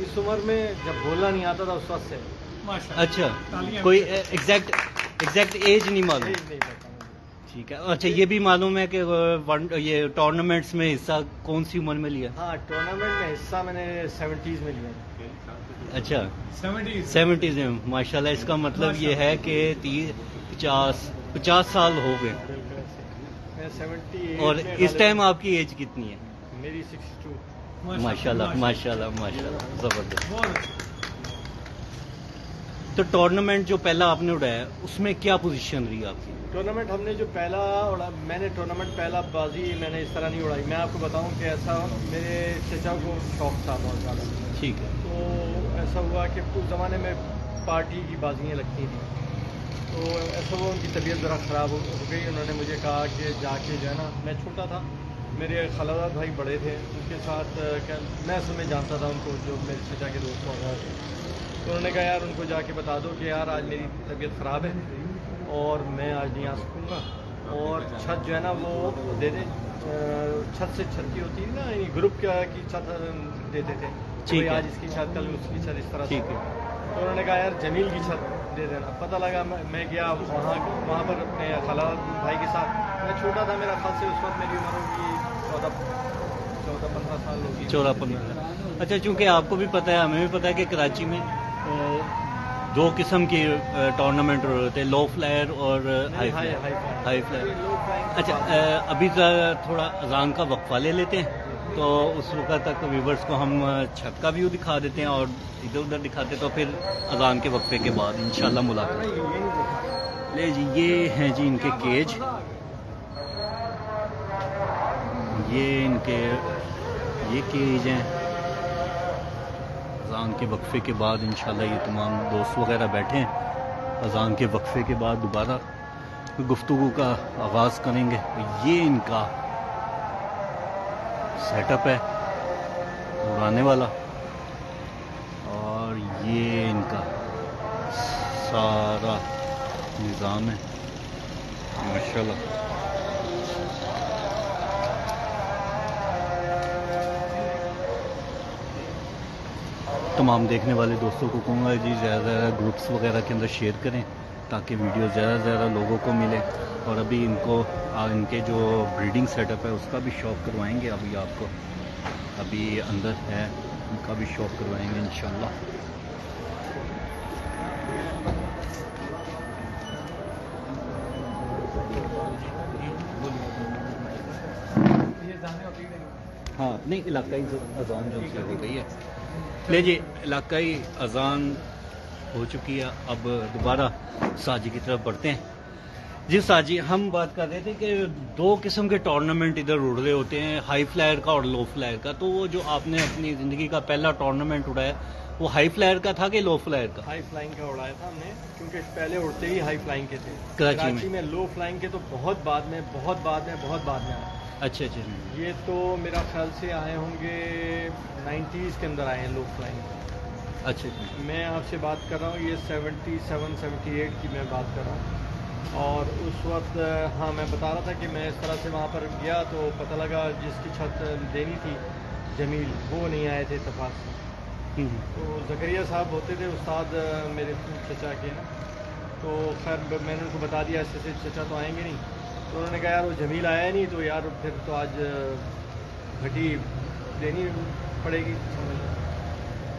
اس عمر میں جب بولنا نہیں آتا تھا اس وقت سے. اچھا, کوئی ایگزیکٹ ایج نہیں معلوم. نہیں پتا مجھے. ٹھیک ہے. اچھا, یہ بھی معلوم ہے کہ یہ ٹورنامنٹس میں حصہ کون سی عمر میں لیا؟ ہاں, ٹورنامنٹ میں حصہ میں نے 70s میں لیا. اچھا, 70s میں. ماشاء اللہ, اس کا مطلب یہ ہے کہ 50 سال ہو گئے. میں 78. اور اس ٹائم آپ کی ایج کتنی ہے؟ میری 62. ماشاء اللہ ماشاء اللہ ماشاء اللہ, زبردست. تو ٹورنامنٹ جو پہلا آپ نے اڑایا اس میں کیا پوزیشن رہی آپ کی؟ ٹورنامنٹ ہم نے جو پہلا اڑا, میں نے ٹورنامنٹ پہلا بازی میں نے اس طرح نہیں اڑائی. میں آپ کو بتاؤں کہ ایسا میرے چچا کو شوق تھا بہت زیادہ. ٹھیک ہے. تو ایسا ہوا کہ اس زمانے میں پارٹی کی بازیاں لگتی تھیں. تو ایسا ہوا ان کی طبیعت ذرا خراب ہو گئی. انہوں نے مجھے کہا کہ جا کے جو ہے نا, میں چھوٹا تھا, میرے خالہ بھائی بڑے تھے, ان کے ساتھ میں اصل میں جانتا تھا ان کو, جو میرے چچا کے دوست وغیرہ تھے. تو انہوں نے کہا یار ان کو جا کے بتا دو کہ یار آج میری طبیعت خراب ہے اور میں آج نہیں آ سکوں گا, اور چھت جو ہے نا وہ دے دیں. چھت سے چھت کی ہوتی ہے نا, گروپ کی چھت دیتے تھے. ٹھیک ہے. آج اس کی چھت, کل اس کی چھت, اس طرح سے. ٹھیک ہے. تو انہوں نے کہا یار جمیل کی چھت دے دینا. پتہ لگا میں گیا وہاں پر اپنے خالہ بھائی کے ساتھ. میں چھوٹا تھا, میرا خیال سے اس وقت میری عمر ہوگی 14-15 سال ہوگی. 14-15. اچھا, چونکہ آپ کو بھی پتہ ہے, ہمیں بھی پتہ ہے کہ کراچی میں دو قسم کی ٹورنامنٹ ہوتے ہیں, لو فلائر اور ہائی فلائر. اچھا, ابھی تھوڑا اذان کا وقفہ لے لیتے ہیں, تو اس وقت تک ویورز کو ہم چھت کا ویو دکھا دیتے ہیں اور ادھر ادھر دکھاتے ہیں, تو پھر اذان کے وقفے کے بعد انشاءاللہ ملاقات. لے جی, یہ ہیں جی ان کے کیج, یہ ان کے یہ کیج ہیں. اذان کے وقفے کے بعد انشاءاللہ یہ تمام دوست وغیرہ بیٹھے ہیں. اذان کے وقفے کے بعد دوبارہ گفتگو کا آغاز کریں گے. یہ ان کا سیٹ اپ ہے اڑانے والا, اور یہ ان کا سارا نظام ہے ماشاءاللہ. تمام دیکھنے والے دوستوں کو کہوں گا جی زیادہ سے زیادہ گروپس وغیرہ کے اندر شیئر کریں تاکہ ویڈیو زیادہ سے زیادہ لوگوں کو ملے. اور ابھی ان کو ان کے جو بریڈنگ سیٹ اپ ہے اس کا بھی شوق کروائیں گے. ابھی آپ کو ابھی اندر ہے, ان کا بھی شوق کروائیں گے انشاءاللہ. ہاں نہیں, علاقائی اذان جو سے ہو گئی ہے. لے جی, علاقائی اذان ہو چکی ہے. اب دوبارہ ساجی کی طرف بڑھتے ہیں. جی ساجی, ہم بات کر رہے تھے کہ دو قسم کے ٹورنامنٹ ادھر اڑ رہے ہوتے ہیں, ہائی فلائر کا اور لو فلائر کا. تو وہ جو آپ نے اپنی زندگی کا پہلا ٹورنامنٹ اڑایا وہ ہائی فلائر کا تھا کہ لو فلائر کا؟ ہائی فلائنگ کا اڑایا تھا ہم نے, کیونکہ پہلے اڑتے ہی ہائی فلائنگ کے تھے. کراچی میں لو فلائنگ کے تو بہت بعد میں آئے. اچھا اچھا. یہ تو میرا خیال سے آئے ہوں گے 90s کے اندر آئے ہیں لو فلائنگ. اچھا اچھا. میں آپ سے بات کر رہا ہوں یہ 77-78 کی میں بات کر رہا ہوں. اور اس وقت ہاں میں بتا رہا تھا کہ میں اس طرح سے وہاں پر گیا تو پتہ لگا جس کی چھت دینی تھی جمیل, وہ نہیں آئے تھے اتفاق سے. تو زکریا صاحب ہوتے تھے استاد میرے چچا کے نا. تو خیر میں نے ان کو بتا دیا ایسے سے چچا تو آئیں گے نہیں. تو انہوں نے کہا یار وہ جمیل آیا نہیں تو یار پھر تو آج گھٹی دینی پڑے گی.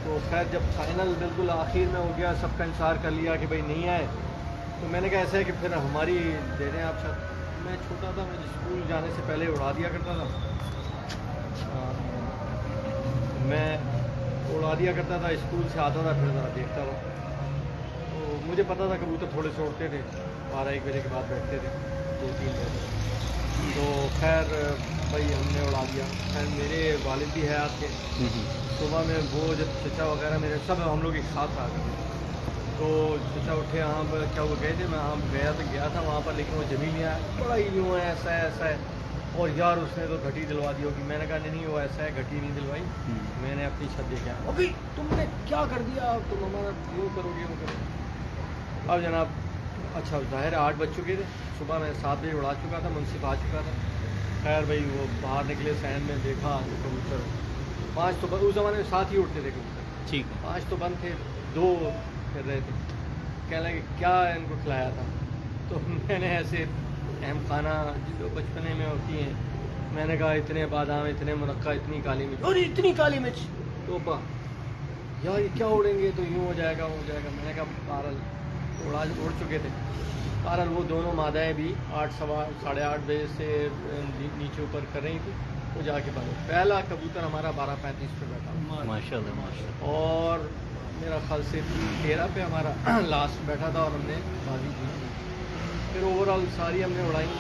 تو خیر جب فائنل بالکل آخر میں ہو گیا, سب کا انتظار کر لیا کہ بھائی نہیں آئے, تو میں نے کہا ایسا ہے کہ پھر ہماری دے دیں آپ چھت. میں چھوٹا تھا, میں اسکول جانے سے پہلے اڑا دیا کرتا تھا. میں اڑا دیا کرتا تھا, اسکول سے آتا تھا پھر ذرا دیکھتا تھا. تو مجھے پتا تھا کبوتر تھوڑے سے اڑتے تھے, 12-1 بجے کے بعد بیٹھتے تھے 2-3 بجے. تو خیر بھائی ہم نے اڑا دیا. خیر میرے والد بھی ہے آپ کے, صبح میں وہ جب چچا وغیرہ میرے سب ہم لوگ ایک ساتھ آ گئے. تو چچا اٹھے, ہاں کیا وہ گئے تھے, میں ہاں گیا تھا وہاں پر, لیکن وہ جمیل نہیں آیا. بڑا ہی یوں ہے, ایسا ہے اور یار اس نے تو گھٹی دلوا دی ہوگی. میں نے کہا نہیں وہ ایسا ہے, گھٹی نہیں دلوائی, میں نے اپنی چھت دیکھا. ابھی تم نے کیا کر دیا, تم ہمارا یوں کرو گے وہ کرو. اب جناب اچھا ظاہر 8 بج چکے تھے, صبح میں 7 بجے اڑا چکا تھا, منصف آ چکا تھا. خیر بھائی وہ باہر نکلے سین میں, دیکھا کبوتر 5 تو اس زمانے میں 7 ہی اڑتے تھے کبوتر. ٹھیک ہے. 5 تو بند تھے، 2 پھر رہے تھے. کہنے لگے کیا ان کو کھلایا تھا؟ تو میں نے ایسے اہم خانہ جو بچپنے میں ہوتی ہیں، میں نے کہا اتنے بادام، اتنے منقع، اتنی کالی مرچ. اور اتنی کالی مرچ توپا یار یہ کیا اڑیں گے، تو یوں ہو جائے گا وہ ہو جائے گا. میں نے کہا بہرحال اڑ چکے تھے. بہرحال وہ دونوں مادائیں بھی 8:30 بجے سے نیچے اوپر کر رہی تھی. وہ جا کے بند. پہلا کبوتر ہمارا 12:35 پہ بیٹھا، ماشاء اللہ ماشاء اللہ. اور میرا خیال سے 13 پہ ہمارا لاسٹ بیٹھا تھا اور ہم نے بازی جیت لی. پھر اوور آل ساری ہم نے اڑائی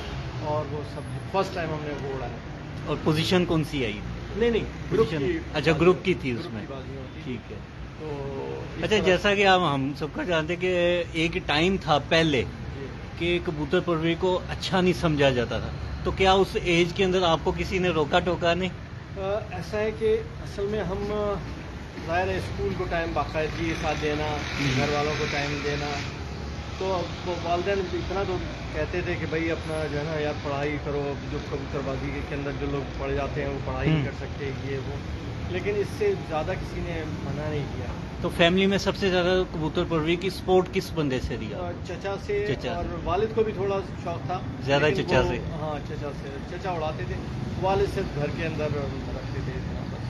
اور وہ سب فرسٹ ٹائم ہم نے وہ اڑایا. اور پوزیشن کون سی آئی؟ نہیں گروپ Position- کی. اچھا گروپ کی تھی اس گروپ میں. کی بازیاں ہوتی. ٹھیک ہے. تو اس اچھا طرح- جیسا کہ ہم سب کا جانتے کہ ایک ٹائم تھا پہلے جی. کہ کبوتر پروری کو اچھا نہیں سمجھا جاتا تھا، تو کیا اس ایج کے اندر آپ کو کسی نے روکا ٹوکا نہیں؟ ایسا ہے کہ اصل میں ہم ظاہر ہے اسکول کو ٹائم باقاعدگی کے ساتھ دینا، گھر والوں کو ٹائم دینا. تو وہ والدین اتنا تو کہتے تھے کہ بھائی اپنا جو ہے نا یار پڑھائی کرو. جو کبوتر بازی کے اندر جو لوگ پڑھ جاتے ہیں وہ پڑھائی نہیں کر سکتے یہ وہ، لیکن اس سے زیادہ کسی نے منع نہیں کیا. تو فیملی میں سب سے زیادہ کبوتر پروری کی سپورٹ کس بندے سے رہا؟ چچا سے چچا. اور والد کو بھی تھوڑا شوق تھا زیادہ لیکن چچا وہ- سے. ہاں چچا سے. چچا اڑاتے تھے، والد سے گھر کے اندر رکھتے تھے اتنا بس.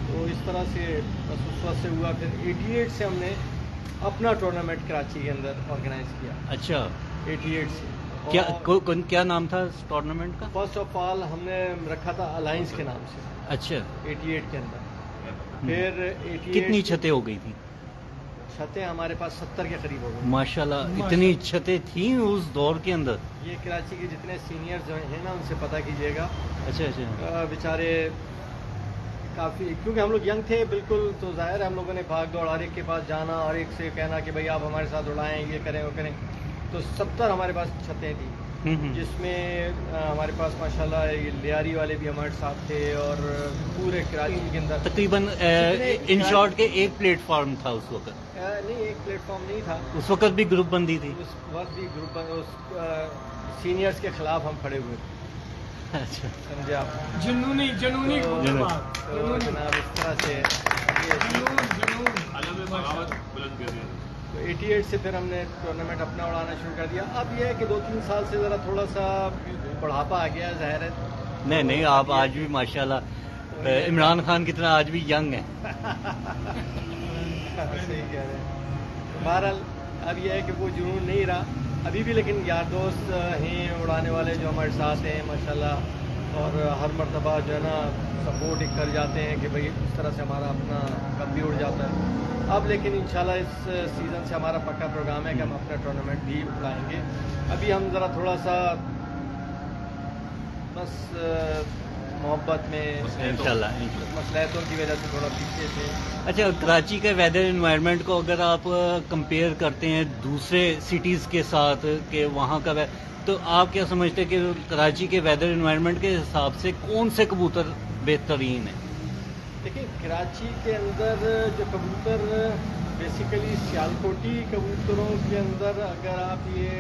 تو اس طرح سے بس اس وقت سے ہوا. پھر 88 سے ہم نے اپنا ٹورنامنٹ کراچی کے اندر آرگنائز کیا. اچھا 88 سے. کیا اور کیا نام تھا اس ٹورنامنٹ کا؟ فرسٹ آف آل ہم نے رکھا تھا الائنس کے نام سے اچھا 88 کے اندر. پھر 88 کتنی چھتیں ہو گئی تھیں؟ چھتیں ہمارے پاس 70 کے قریب ہو گئی. ماشاءاللہ اتنی چھتیں تھیں اس دور کے اندر؟ یہ کراچی کے جتنے سینئرز ہیں نا ان سے پتہ کیجیے گا. اچھا اچھا. بیچارے کافی، کیونکہ ہم لوگ ینگ تھے بالکل، تو ظاہر ہے ہم لوگوں نے بھاگ دوڑ ہر ایک کے پاس جانا، ہر ایک سے کہنا کہ بھائی آپ ہمارے ساتھ اڑائیں، یہ کریں وہ کریں. تو 70 ہمارے پاس چھتیں تھیں، جس میں ہمارے پاس ماشاءاللہ یہ لیاری والے بھی ہمارے ساتھ تھے اور پورے کراچی کے اندر تقریباً ان شارٹ کے ایک پلیٹ فارم تھا اس وقت؟ نہیں ایک پلیٹ فارم نہیں تھا اس وقت بھی گروپ بندی تھی؟ اس وقت بھی گروپ سینئرز کے خلاف ہم کھڑے ہوئے تھے. اچھا سمجھے آپ؟ جنونی تو بات. جناب اس طرح سے تو 88 سے پھر ہم نے ٹورنامنٹ اپنا اڑانا شروع کر دیا. اب یہ ہے کہ 2-3 سال سے ذرا تھوڑا سا بڑھاپا آ گیا ہے ظاہر ہے. نہیں آپ آج بھی ماشاءاللہ عمران خان کی طرح آج بھی ینگ ہیں. صحیح کہہ رہے ہیں. بہرحال اب یہ ہے کہ وہ جنون نہیں رہا ابھی بھی، لیکن یار دوست ہیں اڑانے والے جو ہمارے ساتھ ہیں ماشاءاللہ، اور ہر مرتبہ جو ہے نا سپورٹ کر جاتے ہیں کہ بھئی اس طرح سے ہمارا اپنا کب بھی اڑ جاتا ہے. اب لیکن انشاءاللہ اس سیزن سے ہمارا پکا پروگرام ہے کہ ہم اپنا ٹورنامنٹ بھی اڑائیں گے. ابھی ہم ذرا تھوڑا سا بس محبت میں انشاءاللہ. مصلحتوں کی وجہ سے تھوڑا پیچھے تھے. اچھا کراچی کے ویدر انوائرمنٹ کو اگر آپ کمپیئر کرتے ہیں دوسرے سٹیز کے ساتھ کہ وہاں کا تو آپ کیا سمجھتے ہیں کہ کراچی کے ویدر انوائرمنٹ کے حساب سے کون سے کبوتر بہترین ہیں؟ دیکھیں کراچی کے اندر جو کبوتر بیسیکلی سیالکوٹی کبوتروں کے اندر اگر آپ یہ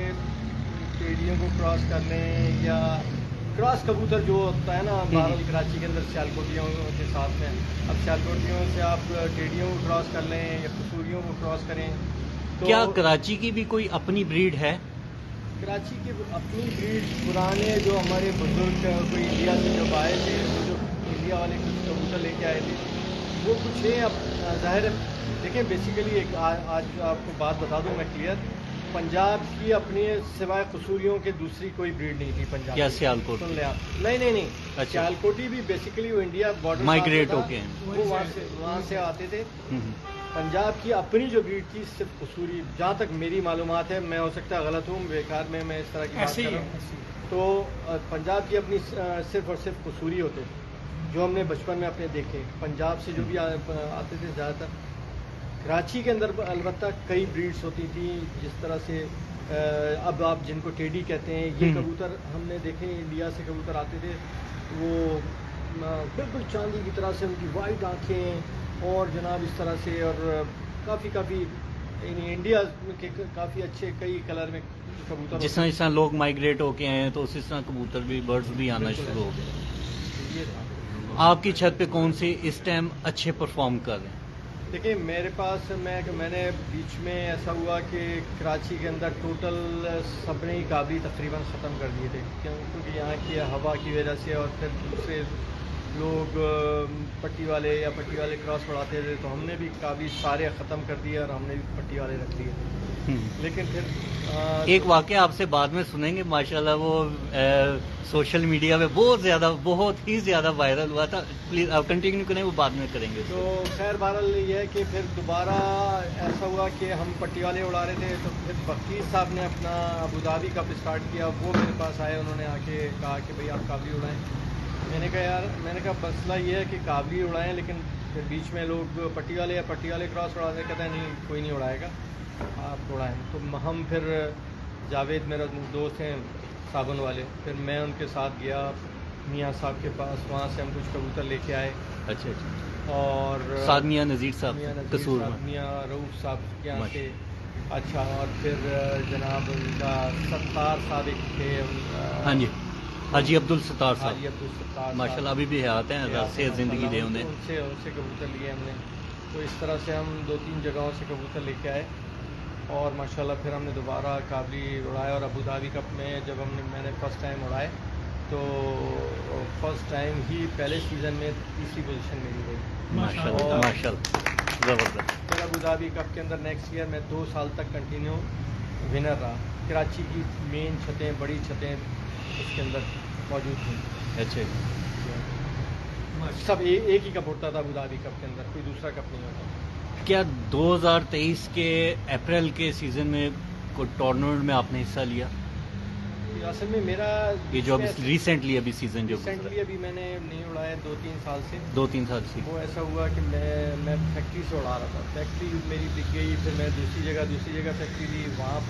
ٹیڈیوں کو کراس کر لیں یا کراس کبوتر جو ہوتا ہے نا بہرحال کراچی کے اندر سیالکوٹیوں کے ساتھ ہیں. اب سیالکوٹیوں سے آپ ٹیڈیوں کو کراس کر لیں یا قصوریوں کو کراس کریں تو کیا کراچی کی بھی کوئی اپنی بریڈ ہے؟ کراچی کی اپنی بریڈ پرانے جو ہمارے بزرگ کوئی انڈیا سے جب آئے تھے جو انڈیا والے کچھ کبوتر لے کے آئے تھے وہ کچھ ہیں. اب ظاہر دیکھیں بیسیکلی ایک آج آپ کو بات بتا دوں میں کلیئر، پنجاب کی اپنی سوائے قصوریوں کے دوسری کوئی بریڈ نہیں تھی پنجاب. کیا سیالکوٹ؟ سن لیں آپ. نہیں اچھا. سیالکوٹی بھی بیسیکلی وہ انڈیا بارڈر مائگریٹ ہو کے وہ وہاں سے آتے تھے. پنجاب کی اپنی جو بریڈ تھی صرف قصوری، جہاں تک میری معلومات ہے، میں ہو سکتا ہے غلط ہوں، بیکار میں اس طرح کی بات کر رہا ہوں. تو پنجاب کی اپنی صرف اور صرف قصوری ہوتے تھے جو ہم نے بچپن میں اپنے دیکھے. پنجاب سے جو بھی آتے تھے زیادہ تر. کراچی کے اندر البتہ کئی بریڈز ہوتی تھیں جس طرح سے اب آپ جن کو ٹیڈی کہتے ہیں یہ کبوتر ہم نے دیکھے انڈیا سے کبوتر آتے تھے وہ بالکل چاندی کی طرح سے ان کی وائٹ آنکھیں اور جناب اس طرح سے اور کافی یعنی انڈیا کے کافی اچھے کئی کلر میں کبوتر. جس طرح لوگ مائگریٹ ہو کے ہیں تو اسی طرح کبوتر بھی برڈز بھی آنا شروع ہو گئے. آپ کی چھت پہ کون سے اس ٹائم اچھے پرفارم کر رہے ہیں؟ دیکھیں میرے پاس میں نے بیچ میں ایسا ہوا کہ کراچی کے اندر ٹوٹل سب نے ہی کابلی تقریباً ختم کر دیے تھے، کیونکہ یہاں کی ہوا کی وجہ سے، اور پھر دوسرے لوگ پٹی والے یا پٹی والے کراس اڑاتے تھے، تو ہم نے بھی کابلی سارے ختم کر دیے اور ہم نے بھی پٹی والے رکھ لیے تھے. لیکن پھر ایک واقعہ آپ سے بعد میں سنیں گے ماشاءاللہ، وہ سوشل میڈیا پہ بہت ہی زیادہ وائرل ہوا تھا. پلیز آپ کنٹینیو کریں، وہ بعد میں کریں گے. تو خیر بہرحال یہ ہے کہ پھر دوبارہ ایسا ہوا کہ ہم پٹی والے اڑا رہے تھے، تو پھر وکیل صاحب نے اپنا ابوظہبی کپ اسٹارٹ کیا. وہ میرے پاس آئے، انہوں نے آ کے کہا کہ بھئی آپ کابلی اڑائیں. میں نے کہا مسئلہ یہ ہے کہ کابلی اڑائیں، لیکن پھر بیچ میں لوگ پٹی والے کراس اڑاتے، کہتے ہیں نہیں کوئی نہیں اڑائے گا، آپ اڑائیں. تو ہم پھر جاوید میرا دوست ہیں صابن والے، پھر میں ان کے ساتھ گیا میاں صاحب کے پاس، وہاں سے ہم کچھ کبوتر لے کے آئے. اچھا اور سعد میاں نذیر صاحب میاں نذیر قصور صاحب، میں. میاں رؤوف صاحب یہاں سے. اچھا، اور پھر جناب ان کا ستار صادق تھے، ہاں جی، حاجی عبدالستار صاحب، حاجی عبدالستار ماشاءاللہ ابھی بھی حیات ہیں، اللہ سے زندگی دے انہیں. ان سے کبوتر لیے ہم نے. تو اس طرح سے ہم 2-3 جگہوں سے کبوتر لے کے آئے، اور ماشاءاللہ پھر ہم نے دوبارہ کابلی اڑایا. اور ابوظہبی کپ میں جب میں نے فرسٹ ٹائم اڑائے، تو فرسٹ ٹائم ہی پہلے سیزن میں تیسری پوزیشن میری رہی. ماشاءاللہ زبردست. پھر ابوظہبی کپ کے اندر نیکسٹ ایئر میں 2 سال تک کنٹینیو ونر رہا. کراچی کی مین چھتیں، بڑی چھتیں اس کے اندر موجود تھیں. اچھا، سب ایک ہی کپ ہوتا تھا ابوظہبی کپ کے اندر، کوئی دوسرا کپ نہیں ہوتا. کیا 2023 کے اپریل کے سیزن میں کوئی ٹورنامنٹ میں آپ نے حصہ لیا؟ اصل میں میرا یہ جو ریسنٹلی ابھی سیزن جو ریسنٹلی ابھی میں نے نہیں اڑایا 2-3 سال سے. 2-3 سال سے وہ ایسا ہوا کہ میں فیکٹری سے اڑا رہا تھا، فیکٹری میری بک گئی، پھر میں دوسری جگہ فیکٹری لی، وہاں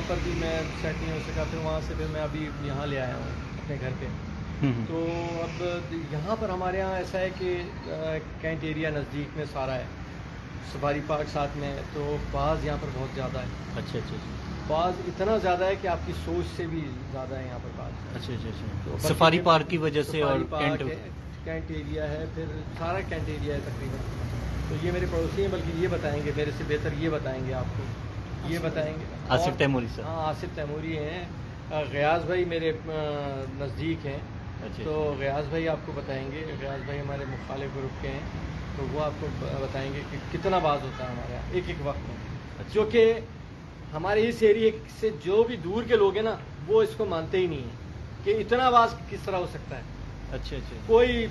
پر بھی میں سیٹ نہیں ہو سکا. پھر وہاں سے پھر میں ابھی یہاں لے آیا ہوں اپنے گھر پہ. تو اب یہاں پر ہمارے یہاں ایسا ہے کہ کینٹ ایریا نزدیک میں سارا ہے، سفاری پارک ساتھ میں، تو باز یہاں پر بہت زیادہ ہے. اچھا، باز اتنا زیادہ ہے کہ آپ کی سوچ سے بھی زیادہ ہے یہاں پر باز. اچھا. سفاری پارک کی وجہ سے، اور کینٹ ایریا ہے، پھر سارا کینٹ ایریا ہے تقریباً. تو یہ میرے پڑوسی ہیں، بلکہ یہ بتائیں گے میرے سے بہتر، یہ بتائیں گے آپ کو، یہ بتائیں گے. آصف تیموری صاحب. ہاں، آصف تیموری ہیں. غیاث بھائی میرے نزدیک ہیں. تو غیاث بھائی آپ کو بتائیں گے، غیاث بھائی ہمارے مخالف گروپ کے ہیں، تو وہ آپ کو بتائیں گے کہ کتنا باز ہوتا ہے ہمارے یہاں ایک وقت میں. جو کہ ہمارے اس ایریے سے جو بھی دور کے لوگ ہیں نا، وہ اس کو مانتے ہی نہیں ہیں کہ اتنا باز کس طرح ہو سکتا ہے. اچھا. کوئی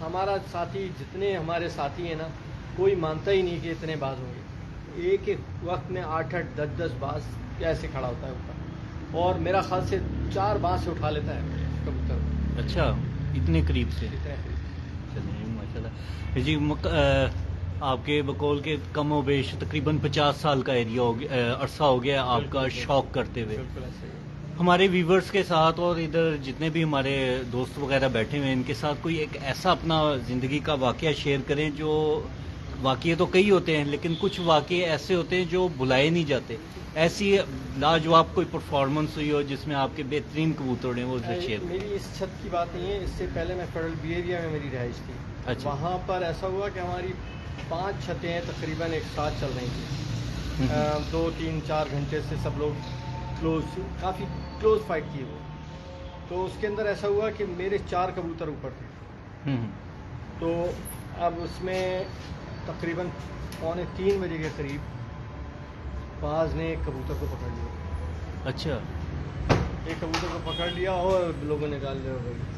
ہمارا ساتھی، جتنے ہمارے ساتھی ہیں نا، کوئی مانتا ہی نہیں کہ اتنے باز ہوں گے. ایک وقت میں 8-8 10-10 باز کیسے کھڑا ہوتا ہے اوپر، اور میرا خیال سے 4 باز سے اٹھا لیتا ہے کبوتر. اچھا، اتنے قریب سے. چلیے ماشاءاللہ جی. آپ کے بقول کے کم و بیش تقریباً 50 سال کا ایریا عرصہ ہو گیا آپ کا شوق کرتے ہوئے. ہمارے ویورز کے ساتھ اور ادھر جتنے بھی ہمارے دوست وغیرہ بیٹھے ہوئے ہیں، ان کے ساتھ کوئی ایک ایسا اپنا زندگی کا واقعہ شیئر کریں. جو واقعے تو کئی ہوتے ہیں، لیکن کچھ واقعے ایسے ہوتے ہیں جو بھلائے نہیں جاتے. ایسی لاجواب کوئی پرفارمنس ہوئی ہو جس میں آپ کے بہترین کبوتر ہیں، وہ شیئر. میری اس چھت کی بات نہیں ہے، اس سے پہلے میں فیڈرل بی ایریا میں میری رہائش تھی. اچھا. وہاں پر ایسا ہوا کہ ہماری 5 چھتیں تقریباً ایک ساتھ چل رہی تھیں. 2-3-4 گھنٹے سے سب لوگ کافی کلوز فائٹ کی وہ. تو اس کے اندر ایسا ہوا کہ میرے 4 کبوتر اوپر تھے. تو اب اس میں تقریباً 2:45 بجے کے قریب باز نے ایک کبوتر کو پکڑ لیا. اچھا. ایک کبوتر کو پکڑ لیا اور لوگوں نے ڈال دیا.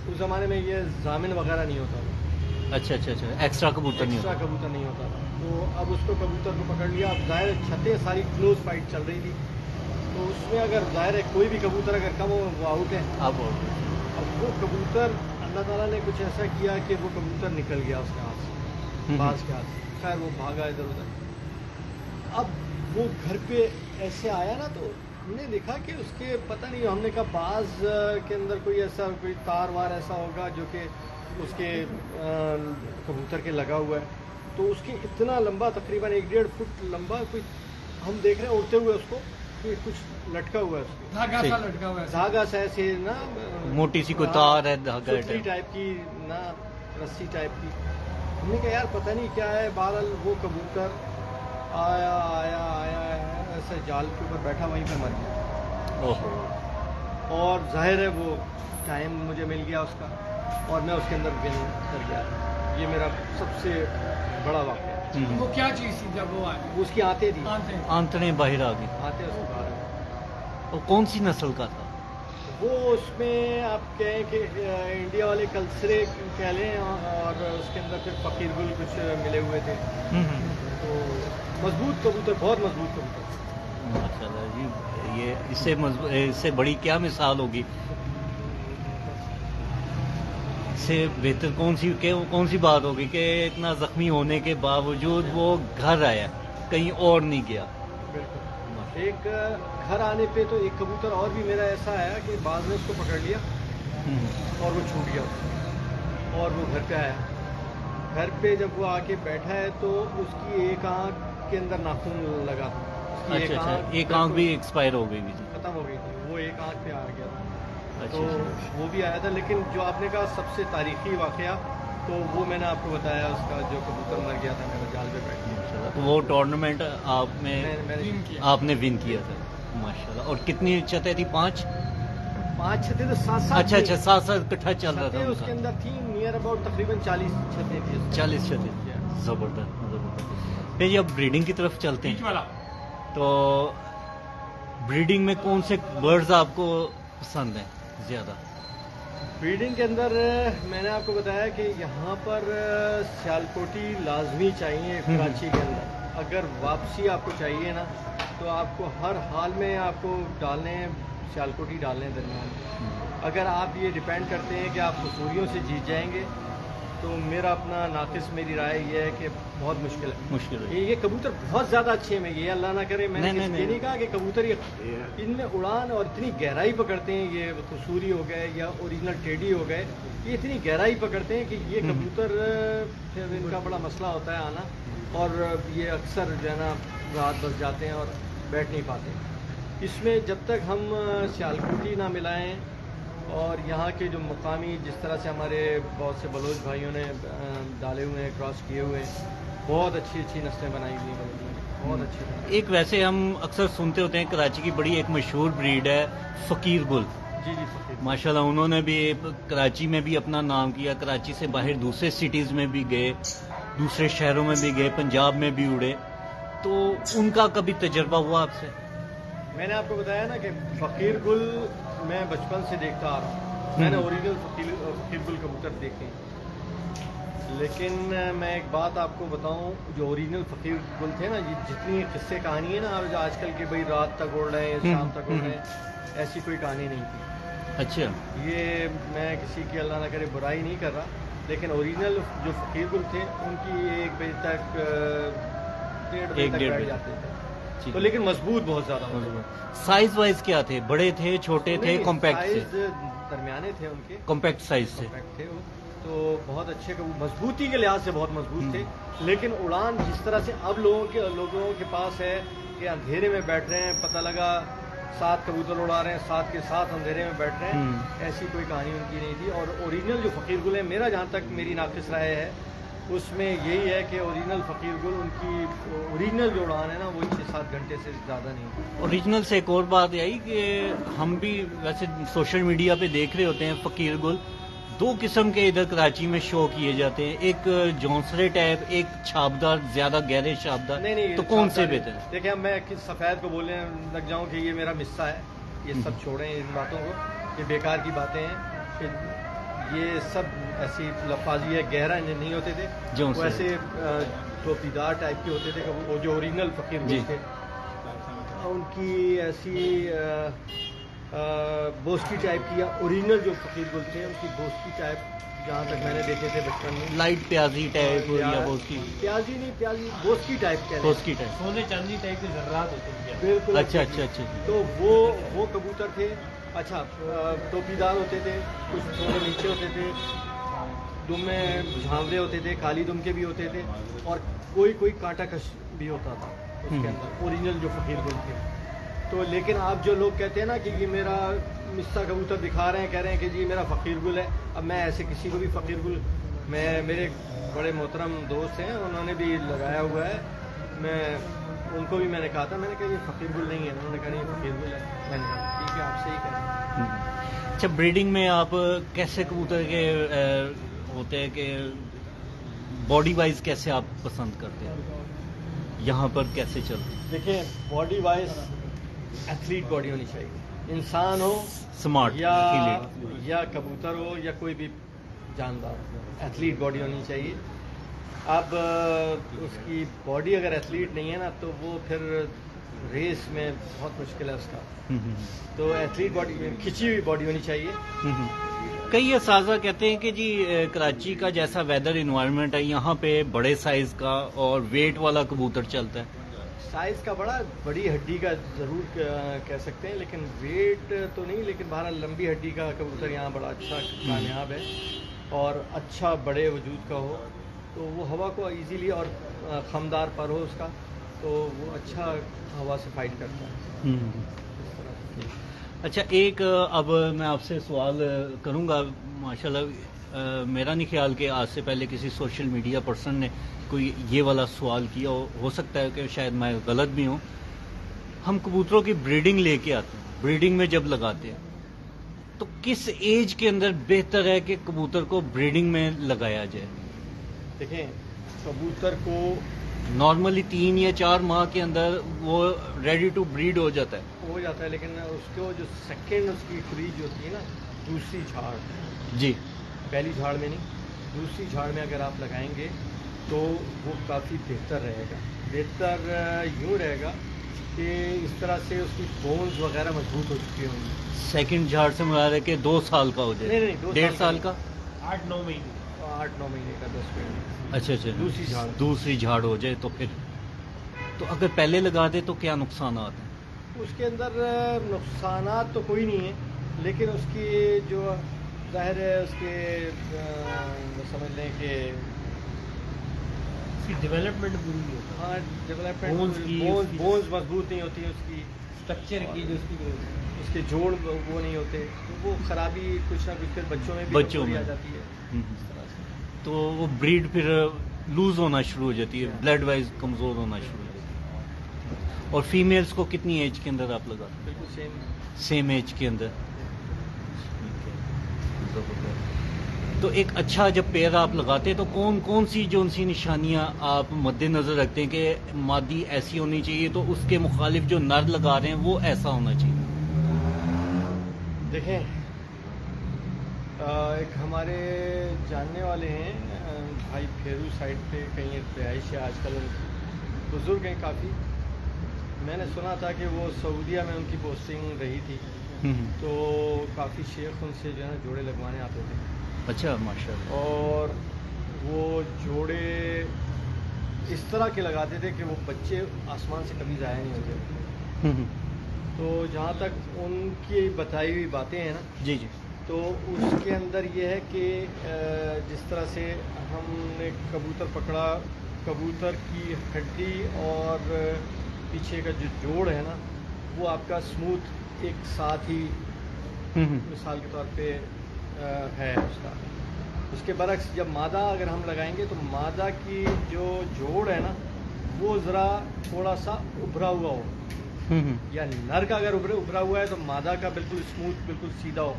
اس زمانے میں یہ ضامن وغیرہ نہیں ہوتا تھا. اچھا. ایکسٹرا کبوتر نہیں ہوتا تھا. تو اب اس کو کبوتر کو پکڑ لیا. اب ظاہر چھتیں ساری کلوز فائٹ چل رہی تھی، تو اس میں اگر ظاہر ہے کوئی بھی کبوتر اگر کم ہو وہ آؤٹ ہے. اب وہ کبوتر اللہ تعالیٰ نے کچھ ایسا کیا کہ وہ کبوتر نکل گیا اس کے ہاتھ سے، باز کے ہاتھ سے. خیر وہ بھاگا ادھر ادھر. اب وہ گھر پہ ایسے آیا نا، تو ہم نے دیکھا کہ اس کے پتہ نہیں، ہم نے کہا باز کے اندر کوئی تار وار ایسا ہوگا جو کہ اس کے کبوتر کے لگا ہوا ہے. تو اس کی اتنا لمبا، تقریباً 1-1.5 فٹ لمبا، کوئی ہم دیکھ رہے ہیں اڑتے ہوئے اس کو، کچھ لٹکا ہوا ہے اس کو، دھاگا سا ایسے نا، موٹی سی کوئی تار ہے، دھاگا ٹائپ کی نا، رسی ٹائپ کی. ہم نے کہا یار پتہ نہیں کیا ہے. بہرحال وہ کبوتر آیا ایسے جال کے اوپر بیٹھا وہیں پہ مر گیا. اور ظاہر ہے وہ ٹائم مجھے مل گیا اس کا اور میں اس کے اندر ون کر گیا. یہ میرا سب سے بڑا واقعہ ہے. وہ کیا چیز تھی جب وہ آئی؟ اس کی آنتیں تھی. آنتیں باہر آ گئی. آنتیں اس کو باہر. اور کون سی نسل کا تھا وہ اس میں آپ کہیں کہ انڈیا والے کلسرے کہہ لیں اور اس کے اندر پھر فقیر گل کچھ ملے ہوئے تھے. تو مضبوط کبوتر, بہت مضبوط کبوتر. ماشاء اللہ جی. یہ اس سے بڑی کیا مثال ہوگی؟ اس سے بہتر کون سی بات ہوگی کہ اتنا زخمی ہونے کے باوجود وہ گھر آیا, کہیں اور نہیں گیا. بالکل. ایک گھر آنے پہ تو ایک کبوتر اور بھی میرا ایسا آیا کہ بعض نے اس کو پکڑ لیا اور وہ چھوٹ گیا اور وہ گھر پہ آیا. گھر پہ جب وہ آ کے بیٹھا ہے تو اس کی ایک آنکھ کے اندر ناخن لگا. اچھا, ایک آنکھ بھی ایکسپائر ہو گئی تھی, ختم ہو گئی تھی. وہ ایک آنکھ پہ آ گیا تھا. اچھا, تو وہ بھی آیا تھا. لیکن جو آپ نے کہا سب سے تاریخی واقعہ تو وہ میں نے آپ کو بتایا, اس کا جو کبوتر مر گیا تھا میرا جال پہ بیٹھ گیا. تو وہ ٹورنامنٹ آپ نے ون کیا تھا. ماشاء اللہ. اور کتنی چھتیں تھی؟ 5 چھتیں تو 7. اچھا 7 اکٹھا چل رہا تھا. اس کے اندر تھی نیئر اباؤٹ تقریباً 40 چھتیں تھی. 40 چھتیں. زبردست. پھر جب بریڈنگ کی طرف چلتے ہیں تو بریڈنگ میں کون سے برڈز آپ کو پسند ہیں زیادہ؟ بریڈنگ کے اندر میں نے آپ کو بتایا کہ یہاں پر سیالکوٹی لازمی چاہیے کراچی کے اندر. اگر واپسی آپ کو چاہیے نا تو آپ کو ہر حال میں آپ کو ڈالنے سیالکوٹی ڈالنے درمیان. اگر آپ یہ ڈیپینڈ کرتے ہیں کہ آپ قصوریوں سے جیت جائیں گے تو میرا اپنا ناقص میری رائے یہ ہے کہ بہت مشکل ہے. یہ کبوتر بہت زیادہ اچھے ہیں. یہ اللہ نہ کرے میں نے یہ نہیں کہا کہ کبوتر ان میں اڑان اور اتنی گہرائی پکڑتے ہیں. یہ قصوری ہو گئے یا اوریجنل ٹیڈی ہو گئے, یہ اتنی گہرائی پکڑتے ہیں کہ یہ کبوتر پھر ان کا بڑا مسئلہ ہوتا ہے آنا. اور یہ اکثر جو ہے نا رات بس جاتے ہیں اور بیٹھ نہیں پاتے. اس میں جب تک ہم سیالکوٹی نہ ملائیں اور یہاں کے جو مقامی جس طرح سے ہمارے بہت سے بلوچ بھائیوں نے ڈالے ہوئے ہیں, کراس کیے ہوئے ہیں, بہت اچھی نسلیں بنائی ہوئی ہیں, بہت اچھی. ایک ویسے ہم اکثر سنتے ہوتے ہیں کراچی کی بڑی ایک مشہور بریڈ ہے فقیر گل. جی فقیر. ماشاءاللہ انہوں نے بھی کراچی میں بھی اپنا نام کیا, کراچی سے باہر دوسرے سٹیز میں بھی گئے, دوسرے شہروں میں بھی گئے, پنجاب میں بھی اڑے. تو ان کا کبھی تجربہ ہوا آپ سے؟ میں نے آپ کو بتایا نا کہ فقیر گل میں بچپن سے دیکھتا آ رہا ہوں. میں نے اوریجنل فقیر گل کبوتر دیکھے ہیں. لیکن میں ایک بات آپ کو بتاؤں, جو اوریجنل فقیر گل تھے نا, یہ جتنی قصے کہانی ہے نا آج کل کے بھائی رات تک اڑ رہے ہیں, شام تک اڑ رہے ہیں, ایسی کوئی کہانی نہیں تھی. اچھا. یہ میں کسی کی اللہ نہ کرے برائی نہیں کر رہا, لیکن اوریجنل جو فقیر گل تھے ان کی 1 بجے تک 1:30 بجے تک بیٹھ جاتے تھے. تو لیکن مضبوط بہت زیادہ. سائز وائز کیا تھے؟ بڑے تھے, چھوٹے تھے, کمپیکٹ تھے؟ درمیانے تھے ان کے, کمپیکٹ سائز سے تھے وہ. تو بہت اچھے, مضبوطی کے لحاظ سے بہت مضبوط تھے. لیکن اڑان جس طرح سے اب لوگوں کے پاس ہے کہ اندھیرے میں بیٹھ رہے ہیں, پتہ لگا 7 کبوتر اڑا رہے ہیں, 7 کے 7 اندھیرے میں بیٹھ رہے ہیں, ایسی کوئی کہانی ان کی نہیں تھی. اور اوریجنل جو فقیر گل ہے, میرا جہاں تک میری ناقص رائے ہے, اس میں یہی ہے کہ اوریجنل فقیر گل ان کی اوریجنل جو اڑان ہے نا وہ 6-7 گھنٹے سے زیادہ نہیں. اوریجنل سے ایک اور بات آئی کہ ہم بھی ویسے سوشل میڈیا پہ دیکھ رہے ہوتے ہیں فقیر گل 2 قسم کے ادھر کراچی میں شو کیے جاتے ہیں, ایک جونسرے ٹائپ, ایک چھاپدار, زیادہ گہرے چھاپدار. نہیں, تو کون سے بہتر ہے؟ دیکھیں میں سفید کو بولنے لگ جاؤں کہ یہ میرا مصہ ہے, یہ سب چھوڑیں ان باتوں کو, یہ بیکار کی باتیں ہیں. کہ یہ سب ایسی لفاظی ہے, گہرا نہیں ہوتے تھے وہ, ایسے ٹوپیدار ٹائپ کے ہوتے تھے. وہ جو اوریجنل فقیر گل تھے ان کی ایسی بوسکی ٹائپ کی, یا اوریجنل جو فقیر گل تھے ان کی بوسکی ٹائپ جہاں تک میں نے دیکھے تھے بچپن میں, لائٹ پیازی ٹائپ یا بوسکی, پیازی نہیں, پیازی بوسکی ٹائپ کہتے ہیں, بوسکی ٹائپ, سونے چاندی ٹائپ کے ذرات ہوتے ہیں. بالکل. اچھا. تو وہ کبوتر تھے. اچھا, ٹوپی دار ہوتے تھے, کچھ تھوڑے نیچے ہوتے تھے, دم میں جھانوے ہوتے تھے, کالی دم کے بھی ہوتے تھے, اور کوئی کانٹا کش بھی ہوتا تھا اس کے اندر, اوریجنل جو فقیر گل تھے. تو لیکن آپ جو لوگ کہتے ہیں نا کہ یہ میرا مصہ کبوتر دکھا رہے ہیں, کہہ رہے ہیں کہ جی میرا فقیر گل ہے, اب میں ایسے کسی کو بھی فقیر گل میرے بڑے محترم دوست ہیں, انہوں نے بھی لگایا ہوا ہے. میں ان کو بھی میں نے کہا تھا, میں نے کہا یہ فقیر گل نہیں ہے, انہوں نے کہا نہیں فقیر گل ہے. میں نے کہا ٹھیک ہے, آپ صحیح کہہ رہے ہیں. اچھا, بریڈنگ میں آپ کیسے کبوتر کے ہوتے ہیں کہ باڈی وائز کیسے آپ پسند کرتے ہیں, یہاں پر کیسے چلتے ہیں؟ دیکھیں, باڈی وائز ایتھلیٹ باڈی ہونی چاہیے. انسان ہو سمارٹ یا کبوتر ہو یا کوئی بھی جاندار, ایتھلیٹ باڈی ہونی چاہیے. اب اس کی باڈی اگر ایتھلیٹ نہیں ہے نا تو وہ پھر ریس میں بہت مشکل ہے اس کا. تو ایتھلیٹ باڈی, کھچی ہوئی باڈی ہونی چاہیے. کئی اساتذہ کہتے ہیں کہ جی کراچی کا جیسا ویدر انوائرمنٹ ہے, یہاں پہ بڑے سائز کا اور ویٹ والا کبوتر چلتا ہے. سائز کا بڑی ہڈی کا ضرور کہہ سکتے ہیں, لیکن ویٹ تو نہیں, لیکن بہرحال لمبی ہڈی کا کبوتر یہاں بڑا اچھا کامیاب ہے, اور اچھا بڑے وجود کا ہو تو وہ ہوا کو ایزیلی, اور خمدار پر ہو اس کا تو وہ اچھا ہوا سے فائٹ کرتا ہے. اچھا, ایک اب میں آپ سے سوال کروں گا. ماشاءاللہ میرا نہیں خیال کہ آج سے پہلے کسی سوشل میڈیا پرسن نے کوئی یہ والا سوال کیا ہو سکتا ہے کہ شاید میں غلط بھی ہوں. ہم کبوتروں کی بریڈنگ لے کے آتے ہیں, بریڈنگ میں جب لگاتے ہیں تو کس ایج کے اندر بہتر ہے کہ کبوتر کو بریڈنگ میں لگایا جائے؟ دیکھیں, کبوتر کو نارملی 3 یا 4 ماہ کے اندر وہ ریڈی ٹو بریڈ ہو جاتا ہے, لیکن اس کو جو سیکنڈ اس کی کھلی ہوتی ہے نا, دوسری جھاڑ, جی پہلی جھاڑ میں نہیں, دوسری جھاڑ میں اگر آپ لگائیں گے تو وہ کافی بہتر رہے گا. بہتر یوں رہے گا کہ اس طرح سے اس کی بونز وغیرہ مضبوط ہو چکی ہوں گی. سیکنڈ جھاڑ سے مراد ہے کہ 2 سال کا ہو جائے؟ نہیں, 1.5 سال کا, 8-9 مہینے, 8-9 مہینے کا, 10 مہینے. اچھا, دوسری جھاڑ ہو جائے تو پھر, تو اگر پہلے لگا دے تو کیا نقصانات ہیں اس کے اندر؟ نقصانات تو کوئی نہیں ہے, لیکن اس کی جو ظاہر ہے اس کے سمجھ لیں کہ ڈیولپمنٹ پوری نہیں ہوتی. ہاں, ڈیولپمنٹ, بونز مضبوط نہیں ہوتی, اس کی اسٹرکچر کی جو اس کے جوڑ وہ نہیں ہوتے, تو وہ خرابی کچھ نہ کچھ پھر بچوں میں آ جاتی ہے. تو وہ بریڈ پھر لوز ہونا شروع ہو جاتی ہے, بلڈ وائز کمزور ہونا شروع ہو جاتی ہے. اور فیمیلز کو کتنی ایج کے اندر آپ لگاتے ہیں؟ بالکل سیم ایج کے اندر. تو ایک اچھا جب پیئر آپ لگاتے ہیں تو کون سی نشانیاں آپ مد نظر رکھتے ہیں کہ مادی ایسی ہونی چاہیے تو اس کے مخالف جو نر لگا رہے ہیں وہ ایسا ہونا چاہیے؟ دیکھیں, ایک ہمارے جاننے والے ہیں بھائی پھیرو سائڈ پہ کہیں رہائش ہے, آج کل بزرگ ہیں کافی. میں نے سنا تھا کہ وہ سعودیہ میں ان کی پوسٹنگ رہی تھی, تو کافی شیخ ان سے جو ہے نا جوڑے لگوانے آتے تھے. اچھا, ماشاء اللہ. اور وہ جوڑے اس طرح کے لگاتے تھے کہ وہ بچے آسمان سے کبھی ضائع نہیں ہوتے. تو جہاں تک ان کی بتائی ہوئی باتیں ہیں نا, جی, تو اس کے اندر یہ ہے کہ جس طرح سے ہم نے کبوتر پکڑا, کبوتر کی ہڈی اور پیچھے کا جو جوڑ ہے نا وہ آپ کا اسموتھ ایک ساتھ ہی مثال کے طور پہ ہے اس کا. اس کے برعکس جب مادہ اگر ہم لگائیں گے تو مادہ کی جو جوڑ ہے نا وہ ذرا تھوڑا سا ابھرا ہوا ہو, یا نر کا اگر ابھرا ہوا ہے تو مادہ کا بالکل اسموتھ, بالکل سیدھا ہو.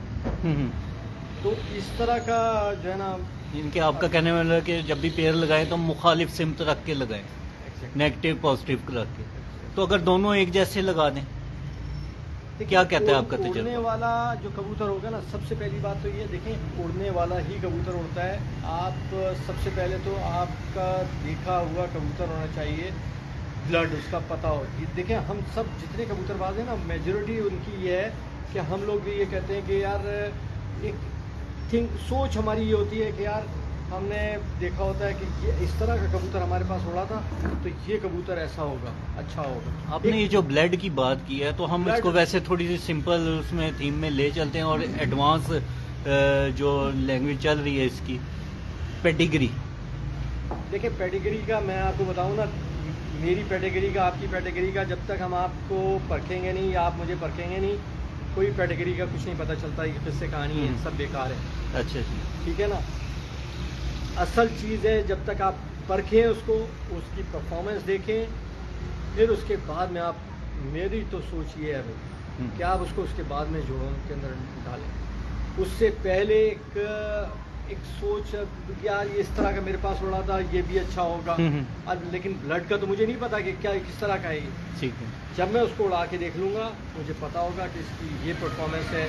تو اس طرح کا جو ہے نا, ان کے آپ کا کہنے والا ہے کہ جب بھی پیڑ لگائیں تو مخالف سمت رکھ کے لگائیں, نیگیٹو پازیٹیو رکھ کے. تو اگر دونوں ایک جیسے لگا دیں کیا کہتا ہے آپ کا تجربہ؟ اڑنے والا جو کبوتر ہوگا نا, سب سے پہلی بات تو یہ دیکھیں, اڑنے والا ہی کبوتر اڑتا ہے. آپ سب سے پہلے تو آپ کا دیکھا ہوا کبوتر ہونا چاہیے, بلڈ اس کا پتہ ہو. دیکھیں, ہم سب جتنے کبوتر باز ہیں نا, میجورٹی ان کی یہ ہے کہ ہم لوگ بھی یہ کہتے ہیں کہ یار ایک سوچ ہماری یہ ہوتی ہے کہ یار ہم نے دیکھا ہوتا ہے کہ یہ اس طرح کا کبوتر ہمارے پاس اڑا تھا تو یہ کبوتر ایسا ہوگا, اچھا ہوگا. آپ نے یہ جو بلڈ کی بات کی ہے تو ہم اس کو ویسے تھوڑی سی سمپل اس میں تھیم میں لے چلتے ہیں, اور ایڈوانس جو لینگویج چل رہی ہے اس کی پیڈیگری. دیکھیں, پیڈیگری کا میں آپ کو بتاؤں نا, میری پیڈیگری کا, آپ کی پیڈیگری کا, جب تک ہم آپ کو پرکھیں گے نہیں یا آپ مجھے پرکھیں گے نہیں, کوئی پیڈیگری کا کچھ نہیں پتہ چلتا. یہ قصے کہانی ہے, سب بیکار ہے. اچھا جی, ٹھیک ہے نا. اصل چیز ہے جب تک آپ پرکھیں اس کو، اس کی پرفارمنس دیکھیں، پھر اس کے بعد میں آپ، میری تو سوچ یہ ہے بھائی کہ آپ اس کو اس کے بعد میں جوڑوں کے اندر ڈالیں. اس سے پہلے ایک سوچ یار یہ اس طرح کا میرے پاس اڑا تھا یہ بھی اچھا ہوگا، لیکن بلڈ کا تو مجھے نہیں پتا کہ کیا کس طرح کا ہے یہ. ٹھیک ہے. جب میں اس کو اڑا کے دیکھ لوں گا مجھے پتا ہوگا کہ اس کی یہ پرفارمنس ہے،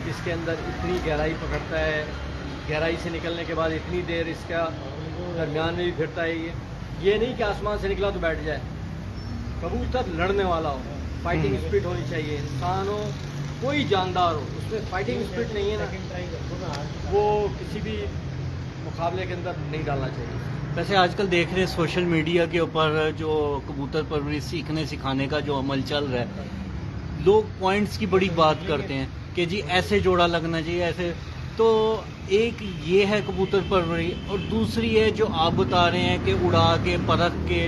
اس کے اندر اتنی گہرائی پکڑتا ہے، گہرائی سے نکلنے کے بعد اتنی دیر اس کا درمیان میں بھی پھرتا ہے. یہ نہیں کہ آسمان سے نکلا تو بیٹھ جائے. کبوتر لڑنے والا ہو، فائٹنگ اسپرٹ ہونی چاہیے. انسان ہو کوئی جاندار ہو، اس میں فائٹنگ اسپرٹ نہیں ہے نا، وہ کسی بھی مقابلے کے اندر نہیں ڈالنا چاہیے. ویسے آج کل دیکھ رہے ہیں سوشل میڈیا کے اوپر جو کبوتر پروری سیکھنے سکھانے کا جو عمل چل رہا ہے، لوگ پوائنٹس کی بڑی بات کرتے ہیں کہ جی ایسے جوڑا لگنا چاہیے ایسے. تو ایک یہ ہے کبوتر پروری، اور دوسری ہے جو آپ بتا رہے ہیں کہ اڑا کے پرکھ کے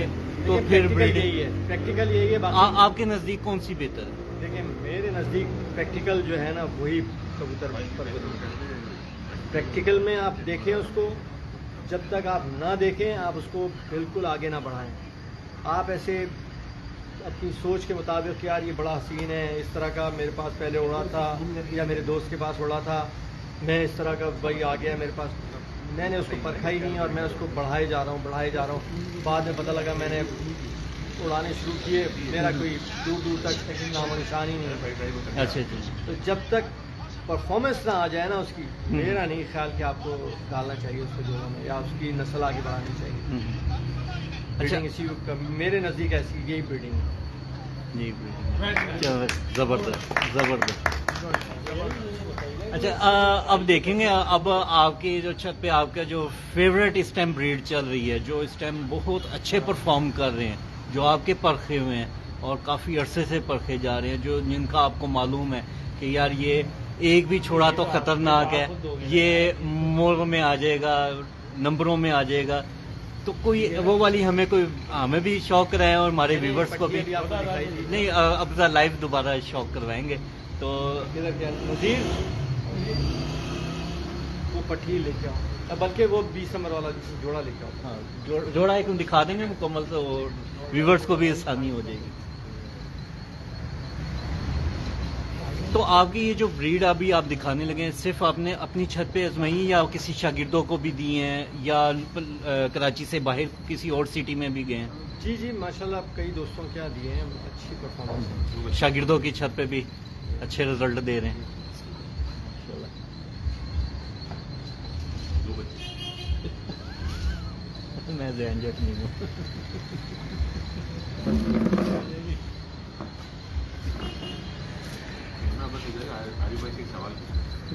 تو پھر یہی ہے، پریکٹیکل یہی ہے. آپ کے نزدیک کون سی بہتر ہے؟ دیکھیں میرے نزدیک پریکٹیکل جو ہے نا وہی کبوتر پروری. پریکٹیکل میں آپ دیکھیں اس کو، جب تک آپ نہ دیکھیں آپ اس کو بالکل آگے نہ بڑھائیں. آپ ایسے اپنی سوچ کے مطابق یار یہ بڑا حسین ہے، اس طرح کا میرے پاس پہلے اڑا تھا یا میرے دوست کے پاس اڑا تھا، میں اس طرح کا بھائی آ گیا میرے پاس، میں نے اس کو پرکھا ہی نہیں اور میں اس کو بڑھائے جا رہا ہوں. بعد میں پتہ لگا میں نے اڑانے شروع کیے، میرا کوئی دور دور تک نام و نشان ہی نہیں. اچھا. تو جب تک پرفارمنس نہ آ جائے نا اس کی، میرا نہیں خیال کہ آپ کو ڈالنا چاہیے اس کو جوڑوں میں، یا اس کی نسل آگے بڑھانی چاہیے. بریڈنگ اسی میرے نزدیک ایسی یہی بریڈنگ ہے. جی زبردست زبردست. اچھا اب دیکھیں گے، اب آپ کی جو چھت پہ آپ کا جو فیوریٹ اس ٹائم بریڈ چل رہی ہے، جو اس ٹائم بہت اچھے پرفارم کر رہے ہیں، جو آپ کے پرکھے ہوئے ہیں اور کافی عرصے سے پرکھے جا رہے ہیں، جو جن کا آپ کو معلوم ہے کہ یار یہ ایک بھی چھوڑا تو خطرناک ہے، یہ مور میں آ جائے گا، نمبروں میں آ جائے گا، تو کوئی وہ والی ہمیں بھی شوق کرائے اور ہمارے ویورز کو بھی. نہیں اب لائیو دوبارہ شوق کروائیں گے. تو نذیر وہ پٹھی لے کے آؤ، بلکہ وہ 20 نمبر والا جوڑا لے کے آؤ. ہاں جوڑا ایک دکھا دیں گے مکمل، تو ویورز کو بھی آسانی ہو جائے گی. تو آپ کی یہ جو بریڈ ابھی آپ دکھانے لگے ہیں، صرف آپ نے اپنی چھت پہ آزمائی یا کسی شاگردوں کو بھی دی ہیں، یا کراچی سے باہر کسی اور سٹی میں بھی گئے ہیں؟ جی ماشاءاللہ کئی دوستوں کیا دیے ہیں، اچھی پرفارمنس. شاگردوں کی چھت پہ بھی اچھے رزلٹ دے رہے ہیں. میں ذہن جٹ نہیں ہوں.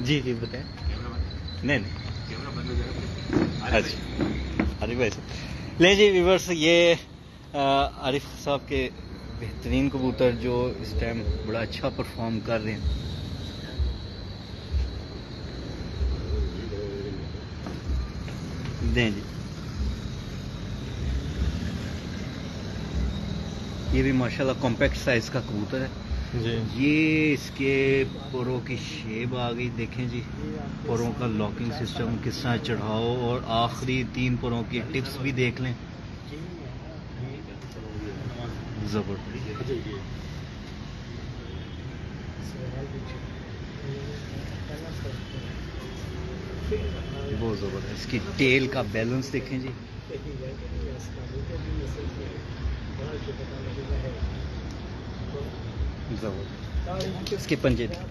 جی بتائیں. نہیں اچھا عارف بھائی لیں جی ویورس، یہ عارف صاحب کے بہترین کبوتر جو اس ٹائم بڑا اچھا پرفارم کر رہے ہیں. دیں جی، یہ بھی ماشاءاللہ کمپیکٹ سائز کا کبوتر ہے جی. یہ اس کے پروں کی شیپ آ گئی، دیکھیں جی پروں کا لاکنگ سسٹم کس طرح چڑھاؤ، اور آخری 3 پروں کی ٹپس بھی دیکھ لیں، زبردست. بہت زبردست. اس کی ٹیل کا بیلنس دیکھیں جی، زبردست. اس کے پنجے دیکھیں.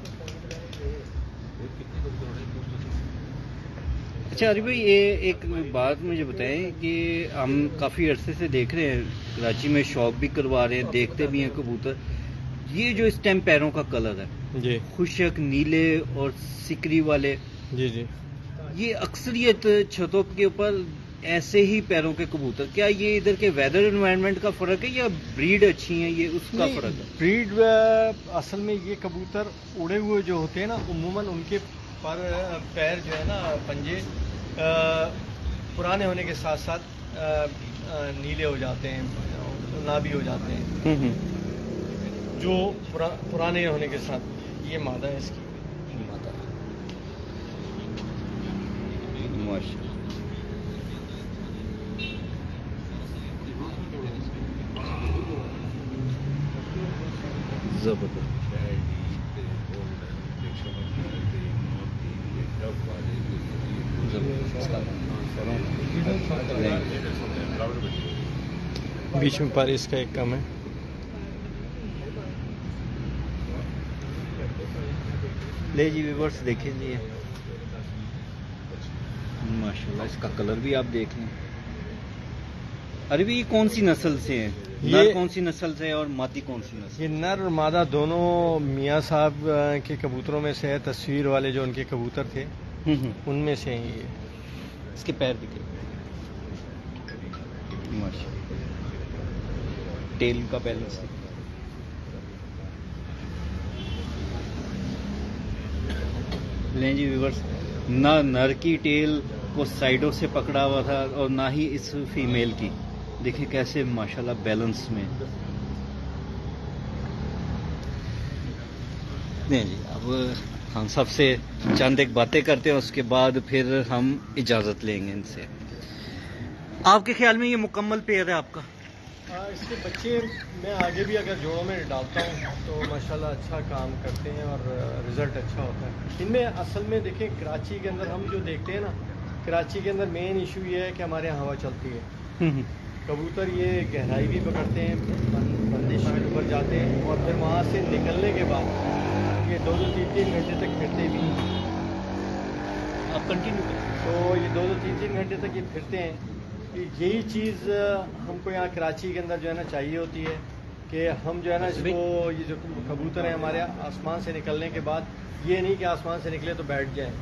اچھا علی بھائی، یہ ایک بات مجھے بتائیں کہ ہم کافی عرصے سے دیکھ رہے ہیں کراچی میں، شوق بھی کروا رہے ہیں، دیکھتے بھی ہیں کبوتر. یہ جو اس ٹائم پیروں کا کلر ہے جی، خشک نیلے اور سکری والے، جی یہ اکثریت چھتوں کے اوپر ایسے ہی پیروں کے کبوتر، کیا یہ ادھر کے ویدر انوائرمنٹ کا فرق ہے یا بریڈ اچھی ہیں، یہ اس کا فرق ہے؟ بریڈ اصل میں یہ کبوتر اڑے ہوئے جو ہوتے ہیں نا، عموماً ان کے پیر جو ہے نا، پنجے پرانے ہونے کے ساتھ ساتھ نیلے ہو جاتے ہیں، نابی ہو جاتے ہیں. جو پرانے ہونے کے ساتھ یہ مادہ ہے اس کی. زبردست. بیچ میں پر اس کا ایک کم ہے. لے جی ویورس دیکھیں جی ماشاءاللہ اس کا کلر بھی آپ دیکھ لیں. ارے بھی یہ کون سی نسل سے ہیں؟ نر کون سی نسل سے ہے اور مادی کون سی نسل؟ یہ نر اور مادہ دونوں میاں صاحب کے کبوتروں میں سے ہے. تصویر والے جو ان کے کبوتر تھے ان میں سے ہیں یہ. اس کے پیر دکھے ماشاءاللہ. ٹیل کا بیلنس لیں جی ویورس. نہ نر کی ٹیل کو سائڈوں سے پکڑا ہوا تھا اور نہ ہی اس فیمیل کی. دیکھیں کیسے ماشاءاللہ بیلنس میں. نہیں جی اب ہم سب سے چند ایک باتیں کرتے ہیں اس کے بعد پھر ہم اجازت لیں گے ان سے. آپ کے خیال میں یہ مکمل پیئر ہے آپ کا؟ اس کے بچے میں آگے بھی اگر جوڑوں میں ڈالتا ہوں تو ماشاءاللہ اچھا کام کرتے ہیں اور رزلٹ اچھا ہوتا ہے. ان میں اصل میں دیکھیں کراچی کے اندر ہم جو دیکھتے ہیں نا, کراچی کے اندر مین ایشو یہ ہے کہ ہمارے یہاں ہوا چلتی ہے. کبوتر یہ گہرائی بھی پکڑتے ہیں, بندش کے اوپر جاتے ہیں اور پھر وہاں سے نکلنے کے بعد یہ 2-3 گھنٹے تک پھرتے بھی ہیں. آپ کنٹینیو کریں. تو یہ 2-3 گھنٹے تک یہ پھرتے ہیں. یہی چیز ہم کو یہاں کراچی کے اندر جو ہے نا چاہیے ہوتی ہے کہ ہم جو ہے نا اس کو یہ جو کبوتر ہیں ہمارے آسمان سے نکلنے کے بعد یہ نہیں کہ آسمان سے نکلے تو بیٹھ جائیں.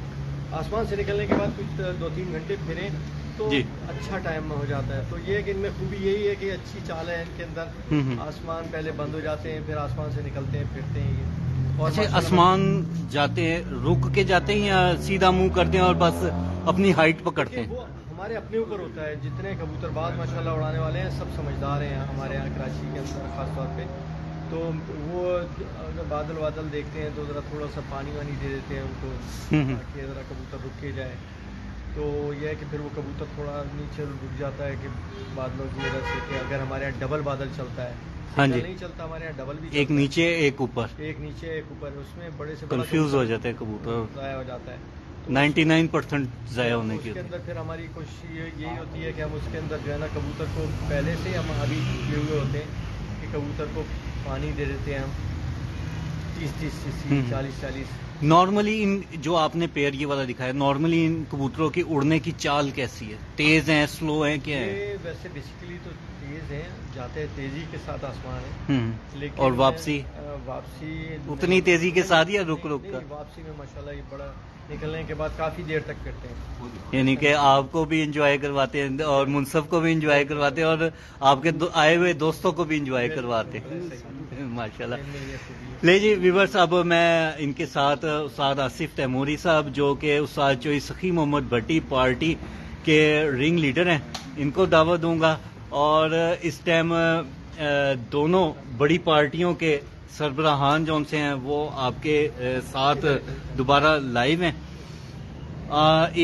آسمان سے نکلنے کے بعد کچھ 2-3 گھنٹے پھریں تو اچھا ٹائم میں ہو جاتا ہے. تو یہ کہ ان میں خوبی یہی ہے کہ اچھی چال ہے ان کے اندر. آسمان پہلے بند ہو جاتے ہیں پھر آسمان سے نکلتے ہیں پھرتے ہیں یہ. اور آسمان جاتے ہیں رک کے جاتے ہیں یا سیدھا منہ کرتے ہیں اور بس اپنی ہائٹ پکڑتے ہیں؟ وہ ہمارے اپنے اوپر ہوتا ہے. جتنے کبوتر بعض ماشاءاللہ اڑانے والے ہیں سب سمجھدار ہیں ہمارے یہاں کراچی کے اندر خاص طور پہ. تو وہ اگر بادل دیکھتے ہیں تو ذرا تھوڑا سا پانی وانی دے دیتے ہیں ان کو تاکہ ذرا کبوتر رک کے جائے. تو یہ ہے کہ پھر وہ کبوتر تھوڑا نیچے رک جاتا ہے کہ بادلوں کی وجہ سے کہ اگر ہمارے یہاں ڈبل بادل چلتا ہے. ہاں جی نہیں چلتا ہمارے یہاں ڈبل بھی ایک نیچے ایک اوپر, ایک نیچے ایک اوپر. اس میں بڑے سے کنفیوز ہو جاتے ہیں کبوتر, ضائع ہو جاتا ہے. 99% ضائع ہونے کی. اس کے اندر پھر ہماری کوشش یہی ہوتی ہے کہ ہم اس کے اندر جو ہے نا کبوتر کو پہلے سے ہم ابھی کیے ہوئے ہوتے ہیں کہ کبوتر کو پانی دے دیتے ہیں ہم 30 cc 40. نارملی ان جو آپ نے پیئر یہ والا دکھایا, نارملی ان کبوتروں کی اڑنے کی چال کیسی ہے؟ تیز ہیں, سلو ہیں, کیا ہے؟ یہ ویسے بیسیکلی تو تیز ہیں, جاتے ہیں تیزی کے ساتھ آسمان ہے. لیکن اور واپسی اتنی تیزی کے ساتھ یا رک کر؟ واپسی میں ماشاءاللہ یہ بڑا نکلنے کے بعد کافی دیر تک کرتے ہیں. یعنی کہ آپ کو بھی انجوائے کرواتے ہیں اور منصف کو بھی انجوائے کرواتے ہیں اور آپ کے آئے ہوئے دوستوں کو بھی انجوائے کرواتے ہیں ماشاءاللہ. لے جی ویورس, اب میں ان کے ساتھ استاد آصف تیموری صاحب جو کہ استاد چوئی سخی محمد بھٹی پارٹی کے رنگ لیڈر ہیں ان کو دعوت دوں گا. اور اس ٹائم دونوں بڑی پارٹیوں کے سربراہان جو ان سے ہیں وہ آپ کے ساتھ دوبارہ لائیو ہیں.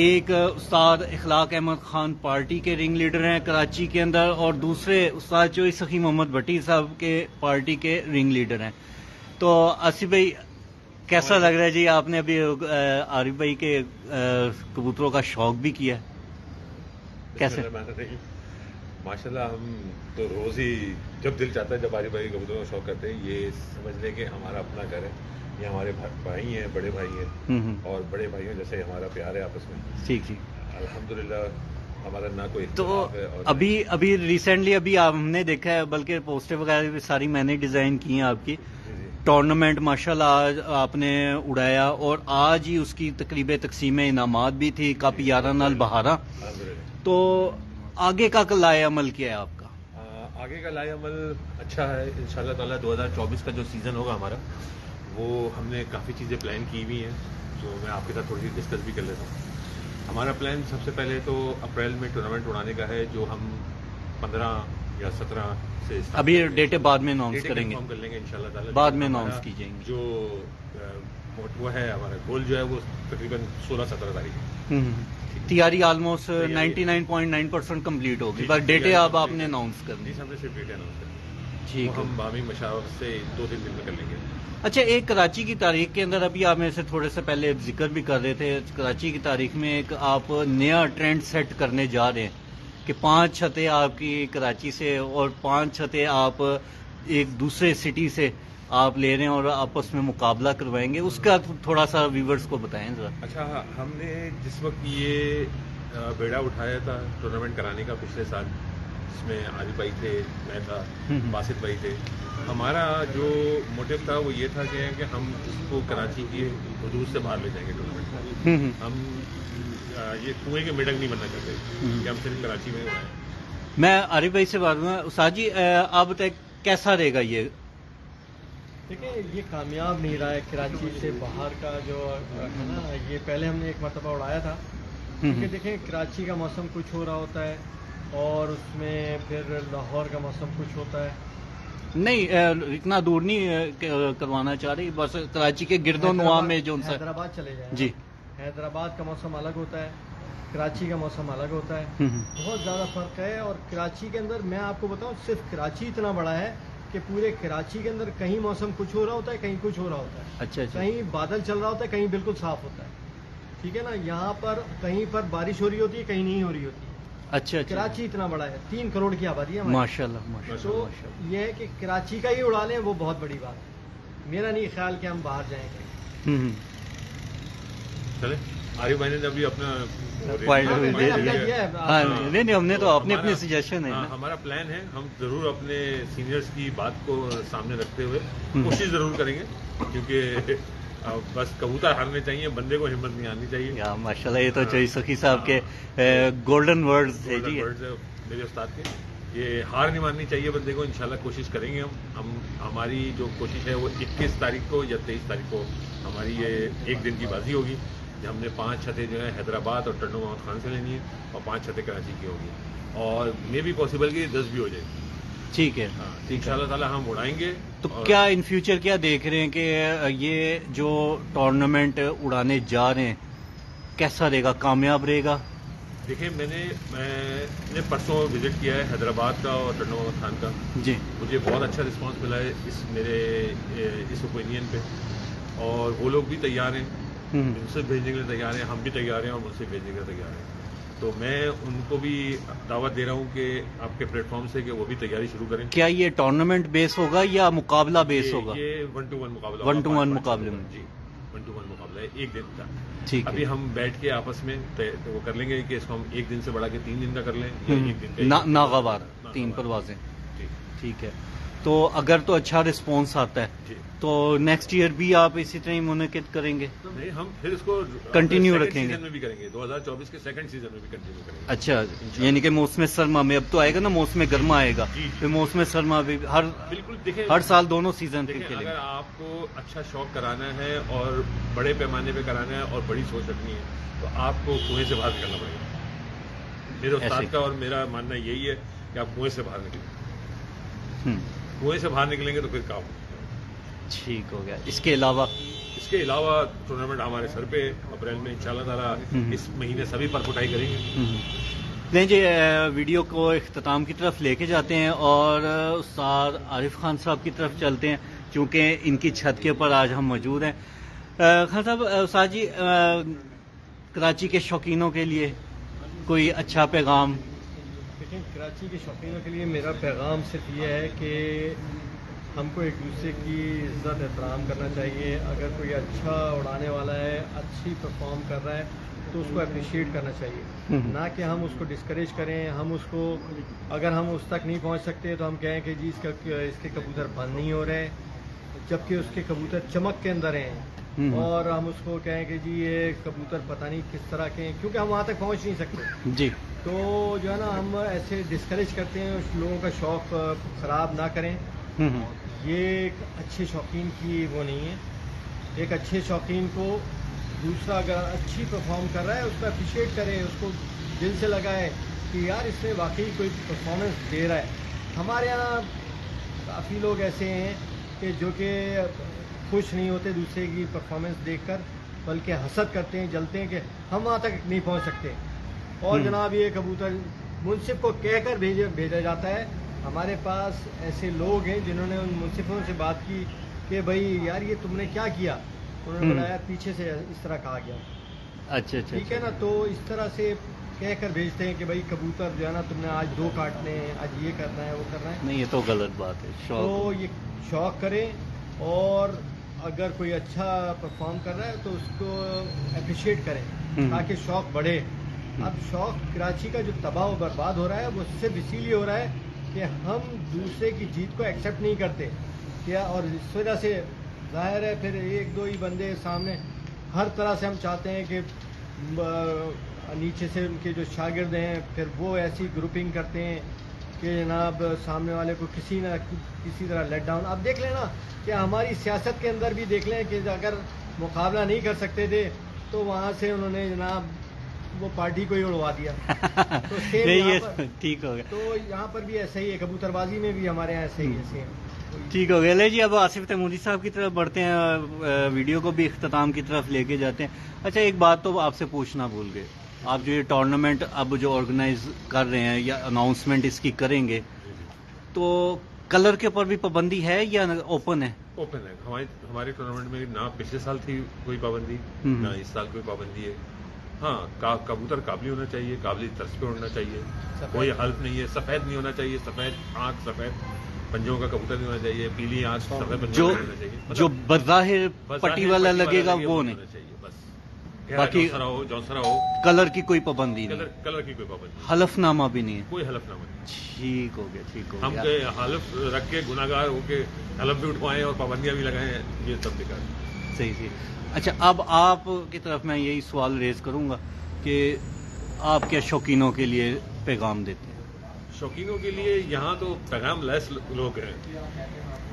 ایک استاد اخلاق احمد خان پارٹی کے رنگ لیڈر ہیں کراچی کے اندر اور دوسرے استاد چوئی سخی محمد بھٹی صاحب کے پارٹی کے رنگ لیڈر ہیں. تو آصف بھائی کیسا لگ رہا ہے جی؟ آپ نے ابھی عارف بھائی کے کبوتروں کا شوق بھی کیا, کیسے؟ ماشاءاللہ ہم تو روز ہی جب دل چاہتا ہے جب عارف بھائی کبوتروں کا شوق کرتے ہیں. یہ سمجھ لیں کہ ہمارا اپنا گھر ہے, یہ ہمارے بھائی ہیں, بڑے بھائی ہیں اور بڑے بھائیوں جیسے ہمارا پیار ہے آپس میں. ٹھیک ٹھیک الحمدللہ ہمارا نہ کوئی تو ابھی ریسنٹلی ابھی ہم نے دیکھا ہے, بلکہ پوسٹر وغیرہ بھی ساری میں نے ڈیزائن کی ہیں آپ کی. ٹورنامنٹ ماشاءاللہ آج آپ نے اڑایا اور آج ہی اس کی تقریب تقسیم انعامات بھی تھی, کپ 11 نال بہارا. تو آگے کا لائے عمل کیا ہے آپ کا؟ آگے کا لائے عمل اچھا ہے انشاءاللہ تعالیٰ. 2024 کا جو سیزن ہوگا ہمارا وہ ہم نے کافی چیزیں پلان کی ہوئی ہیں جو میں آپ کے ساتھ تھوڑی سی ڈسکس بھی کر لیتا ہوں. ہمارا پلان سب سے پہلے تو اپریل میں ٹورنامنٹ اڑانے کا ہے جو ہم 15 یا 17 سے ابھی ڈیٹیں بعد میں اناؤنس کریں گے, کر لیں گے انشاءاللہ تعالیٰ. بعد میں اناؤنس کی جائیں گے. جو وہ ہے ہمارا گول جو ہے وہ تقریباً 16-17 تاریخ ہے. تیاری آلموسٹ 99.9% کمپلیٹ ہوگی, بس ڈیٹیں اب آپ نے اناؤنس کر دی. ہم نے صرف ڈیٹیں اناؤنس کر دی. ٹھیک وہ ہے. ہم بامی مشاورت سے 2-3 دن میں کر لیں گے. اچھا، ایک کراچی کی تاریخ کے اندر ابھی آپ میں سے تھوڑے سے پہلے ذکر بھی کر رہے تھے، کراچی کی تاریخ میں ایک آپ نیا ٹرینڈ سیٹ کرنے جا رہے ہیں کہ 5 چھتیں آپ کی کراچی سے اور 5 چھتیں آپ ایک دوسرے سٹی سے آپ لے رہے ہیں اور آپس میں مقابلہ کروائیں گے. اس کا تھوڑا سا ویورز کو بتائیں ذرا. اچھا، ہم نے جس وقت یہ بیڑا اٹھایا تھا ٹورنامنٹ کرانے کا پچھلے سال، جس میں عارف بھائی تھے، میں تھا، باسط بھائی تھے، ہمارا جو موٹیو تھا وہ یہ تھا کہ ہم اس کو کراچی کی حدود سے باہر لے جائیں گے ٹورنامنٹ. ہم یہ کنویں کے میڈک نہیں بننا چاہتے کہ ہم صرف کراچی میں اڑائیں. میں عارف بھائی سے بات کروں. استاد جی، آپ بتائیں کیسا رہے گا یہ؟ دیکھیں، یہ کامیاب نہیں رہا ہے کراچی سے باہر کا جو ہے نا. یہ پہلے ہم نے ایک مرتبہ اڑایا تھا، کیونکہ دیکھیں کراچی کا موسم کچھ ہو رہا ہوتا ہے اور اس میں پھر لاہور کا موسم کچھ ہوتا ہے. نہیں، اتنا دور نہیں کروانا چاہ رہی، بس کراچی کے گرد و نواح میں جو حیدرآباد چلے جائیں. جی، حیدرآباد کا موسم الگ ہوتا ہے، کراچی کا موسم الگ ہوتا ہے، بہت زیادہ فرق ہے. اور کراچی کے اندر میں آپ کو بتاؤں، صرف کراچی اتنا بڑا ہے کہ پورے کراچی کے اندر کہیں موسم کچھ ہو رہا ہوتا ہے، کہیں کچھ ہو رہا ہوتا ہے. اچھا اچھا. کہیں بادل چل رہا ہوتا ہے، کہیں بالکل صاف ہوتا ہے. ٹھیک ہے نا. یہاں پر کہیں پر بارش ہو رہی ہوتی ہے، کہیں نہیں ہو رہی ہوتی ہے. اچھا اچھا. کراچی اتنا بڑا ہے، 3 کروڑ کی آبادی ہے ہماری. ماشاء اللہ ماشاء تو اللہ. یہ ہے کہ کراچی کا ہی اڑا لیں، وہ بہت بڑی بات ہے. میرا نہیں خیال کہ ہم باہر جائیں گے. چلیں، عارف بھائی نے ابھی اپنا پوائنٹ ہاں، دے میں نے دیا. کیا ہے. ہاں، نہیں ہم نے تو اپنے ہمارا- سجیشن ہے. ہمارا پلان ہے، ہم ضرور اپنے سینئرز کی بات کو سامنے رکھتے ہوئے کوشش ضرور کریں گے، کیونکہ بس کبوتر ہارنے چاہیے، بندے کو ہمت نہیں آنی چاہیے. ماشاء اللہ، یہ تو چوئی سخی صاحب کے گولڈن ورڈز ہے جی. Golden words ہے میرے استاد کے. یہ ہار نہیں ماننی چاہیے بندے کو. انشاءاللہ کوشش کریں گے ہم. ہماری جو کوشش ہے وہ 21 تاریخ کو یا 23 تاریخ کو ہماری یہ ایک دن کی بازی ہوگی. ہم نے 5 چھتیں جو ہے حیدرآباد اور ٹنڈو محمد خان سے لینی ہے اور 5 چھتیں کراچی کی ہوگی، اور مے بھی پاسبل کہ 10 بھی ہو جائے گی. ٹھیک ہے. ان شاء اللہ تعالیٰ ہم اڑائیں گے. تو کیا ان فیوچر کیا دیکھ رہے ہیں کہ یہ جو ٹورنامنٹ اڑانے جا رہے ہیں کیسا رہے گا، کامیاب رہے گا؟ دیکھیں، میں نے پرسوں وزٹ کیا ہے حیدرآباد کا اور ٹنڈو محمد خان کا. جی. مجھے بہت اچھا رسپانس ملا ہے اس اوپینین پہ، اور وہ لوگ بھی تیار ہیں، ان سے بھیجنے کے لیے تیار ہیں، ہم بھی تیار ہیں اور ان سے بھیجنے کے لیے تیار ہیں. تو میں ان کو بھی دعوت دے رہا ہوں کہ آپ کے پلیٹ فارم سے کہ وہ بھی تیاری شروع کریں. کیا یہ ٹورنامنٹ بیس ہوگا یا مقابلہ بیس ہوگا؟ یہ 1-to-1 مقابلہ 1-to-1 مقابلے میں. جی، 1-to-1 مقابلہ ہے، ایک دن کا. ٹھیک ہے. ابھی ہم بیٹھ کے آپس میں وہ کر لیں گے کہ اس کو ہم ایک دن سے بڑھا کے 3 دن کا کر لیں یا ایک دن کا. ناغوار 3 پروازیں. ٹھیک ہے. تو اگر تو اچھا رسپانس آتا ہے جی، تو نیکسٹ ایئر بھی آپ اسی طرح ہی منعقد کریں گے؟ نہیں، ہم پھر اس کو کنٹینیو رکھیں گے. سیزن میں بھی کریں گے، 2024 کے سیکنڈ سیزن میں بھی کنٹینیو کریں گے. اچھا، یعنی کہ موسم سرما میں اب تو آئے گا نا، موسم گرما آئے گا، جی. پھر موسم سرما بھی بالکل. دیکھیں، ہر سال دونوں سیزن دیکھیں، کھیلیں گے. اگر آپ کو اچھا شوق کرانا ہے اور بڑے پیمانے پہ کرانا ہے اور بڑی سوچ رکھنی ہے تو آپ کو کنویں سے باہر نکلنا پڑے گا. میرے استاد کا اور میرا ماننا یہی ہے کہ آپ کنویں سے باہر نکلیں. کنویں سے باہر نکلیں گے تو پھر کام. ٹھیک ہو گیا. اس کے علاوہ ٹورنامنٹ ہمارے سر پہ اپریل میں انشاءاللہ تعالیٰ اس مہینے سبھی پر پٹائی کریں گے. نہیں جی، ویڈیو کو اختتام کی طرف لے کے جاتے ہیں اور استاد عارف خان صاحب کی طرف چلتے ہیں، چونکہ ان کی چھت کے اوپر آج ہم موجود ہیں. خان صاحب، استاد جی، کراچی کے شوقینوں کے لیے کوئی اچھا پیغام؟ لیکن کراچی کے شوقینوں کے لیے میرا پیغام صرف یہ ہے کہ ہم کو ایک دوسرے کی عزت احترام کرنا چاہیے. اگر کوئی اچھا اڑانے والا ہے، اچھی پرفارم کر رہا ہے تو اس کو اپریشیٹ کرنا چاہیے، نہ کہ ہم اس کو ڈسکریج کریں. ہم اس کو، اگر ہم اس تک نہیں پہنچ سکتے تو ہم کہیں کہ جی اس کے کبوتر بند نہیں ہو رہے، جبکہ اس کے کبوتر چمک کے اندر ہیں، اور ہم اس کو کہیں کہ جی یہ کبوتر پتہ نہیں کس طرح کے ہیں، کیونکہ ہم وہاں تک پہنچ نہیں سکتے. جی. تو جو ہے نا، ہم ایسے ڈسکریج کرتے ہیں، اس لوگوں کا شوق خراب نہ کریں. یہ ایک اچھے شوقین کی وہ نہیں ہے. ایک اچھے شوقین کو دوسرا اگر اچھی پرفارم کر رہا ہے اس کو اپریشیٹ کرے، اس کو دل سے لگائے کہ یار اس نے واقعی کوئی پرفارمنس دے رہا ہے. ہمارے یہاں کافی لوگ ایسے ہیں کہ جو کہ خوش نہیں ہوتے دوسرے کی پرفارمنس دیکھ کر، بلکہ حسد کرتے ہیں، جلتے ہیں کہ ہم وہاں تک نہیں پہنچ سکتے. اور جناب یہ کبوتر منصف کو کہہ کر بھیجا جاتا ہے، ہمارے پاس ایسے لوگ ہیں جنہوں نے ان منصفوں سے بات کی کہ بھائی یار یہ تم نے کیا کیا, انہوں نے بولا یار پیچھے سے اس طرح کہا گیا. اچھا اچھا ٹھیک ہے نا, تو اس طرح سے کہہ کر بھیجتے ہیں کہ بھائی کبوتر جو ہے نا تم نے آج 2 کاٹنے ہیں, آج یہ کرنا ہے وہ کرنا ہے. نہیں, یہ تو غلط بات ہے. تو شوق یہ شوق کریں, اور اگر کوئی اچھا پرفارم کر رہا ہے تو اس کو اپریشیٹ کریں تاکہ شوق بڑھے. اب شوق کراچی کا جو تباہ و برباد ہو رہا ہے وہ صرف اسی لیے ہو رہا ہے کہ ہم دوسرے کی جیت کو ایکسیپٹ نہیں کرتے کیا, اور اس وجہ سے ظاہر ہے پھر 1-2 ہی بندے سامنے. ہر طرح سے ہم چاہتے ہیں کہ نیچے سے ان کے جو شاگرد ہیں پھر وہ ایسی گروپنگ کرتے ہیں کہ جناب سامنے والے کو کسی نہ کسی طرح لیٹ ڈاؤن. آپ دیکھ لیں نا کہ ہماری سیاست کے اندر بھی دیکھ لیں کہ اگر مقابلہ نہیں کر سکتے تھے تو وہاں سے انہوں نے جناب وہ پارٹی کو ہی اڑوا دیا. تو سیم یہ ٹھیک ہو گیا. تو یہاں پر بھی ایسا ہی ہے, کبوتر بازی میں بھی ہمارے یہاں ایسے ہی ایسے ہیں. ٹھیک ہو گیا. لے جی, اب آصف تیموری صاحب کی طرف بڑھتے ہیں, ویڈیو کو بھی اختتام کی طرف لے کے جاتے ہیں. اچھا, ایک بات تو آپ سے پوچھنا بھول گئے, آپ جو یہ ٹورنامنٹ اب جو آرگنائز کر رہے ہیں یا اناؤنسمنٹ اس کی کریں گے, تو کلر کے اوپر بھی پابندی ہے یا اوپن ہے؟ اوپن ہے. ہمارے ٹورنامنٹ میں نہ پچھلے سال تھی کوئی پابندی, نہ اس سال کوئی پابندی ہے. ہاں, کبوتر قابلی ہونا چاہیے, قابلی طرز پہ اڑنا چاہیے, کوئی حلف نہیں ہے. سفید نہیں ہونا چاہیے, سفید آنکھ سفید پنجوں کا کبوتر نہیں ہونا چاہیے, پیلی آنکھ سفید پنجوں کا ہونا چاہیے. جو بظاہر پٹی والا لگے گا وہ نہیں ہونا چاہیے. بس باقی جونسرا ہو, کلر کی کوئی پابندی نہیں, کلر کی کوئی پابندی نہیں, حلف نامہ بھی نہیں ہے. کوئی حلف نامہ نہیں. ٹھیک ہو گیا, ٹھیک ہو ہم گیا. کے حلف رکھ کے گناہگار ہو کے حلف بھی اٹھوائیں اور پابندیاں بھی لگائیں, یہ سب بیکار ہے. صحیح صحیح. اچھا, اب آپ کی طرف میں یہی سوال ریز کروں گا کہ آپ کیا شوقینوں کے لیے پیغام دیتے ہیں؟ شوقینوں کے لیے یہاں تو پیغام لیس لوگ ہیں,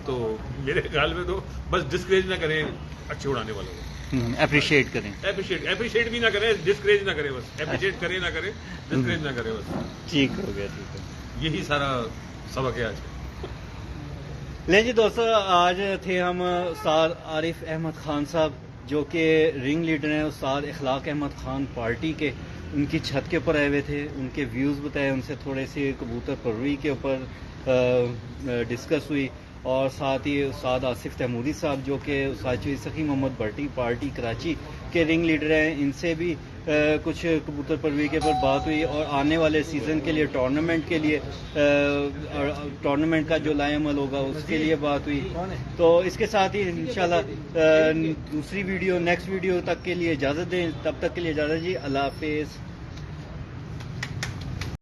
تو میرے خیال میں تو بس ڈسکریج نہ کریں اچھے اڑانے والوں کو, اپریشیٹ کریں. اپریشیٹ بھی نہ کریں, ڈسکریج نہ کریں. بس اپریشیٹ کریں نہ کریں, ڈسکریج نہ کریں. بس ٹھیک ہو گیا, ٹھیک ہے. یہی سارا سبق ہے آج کا. لیں جی دوستو, آج تھے ہم استاد عارف احمد خان صاحب جو کہ رنگ لیڈر ہیں استاد اخلاق احمد خان پارٹی کے. ان کی چھت کے اوپر آئے ہوئے تھے, ان کے ویوز بتائے, ان سے تھوڑے سے کبوتر پروی کے اوپر ڈسکس ہوئی, اور ساتھ ہی استاد آصف تیموری صاحب جو کہ استاد سخی محمد بھٹی پارٹی کراچی کے رنگ لیڈر ہیں, ان سے بھی کچھ کبوتر پروی کے اوپر بات ہوئی, اور آنے والے سیزن کے لیے ٹورنامنٹ کا جو لائے عمل ہوگا اس کے لیے بات ہوئی. تو اس کے ساتھ ہی انشاءاللہ دوسری ویڈیو نیکسٹ ویڈیو تک کے لیے اجازت دیں. تب تک کے لیے اجازت جی, اللہ حافظ.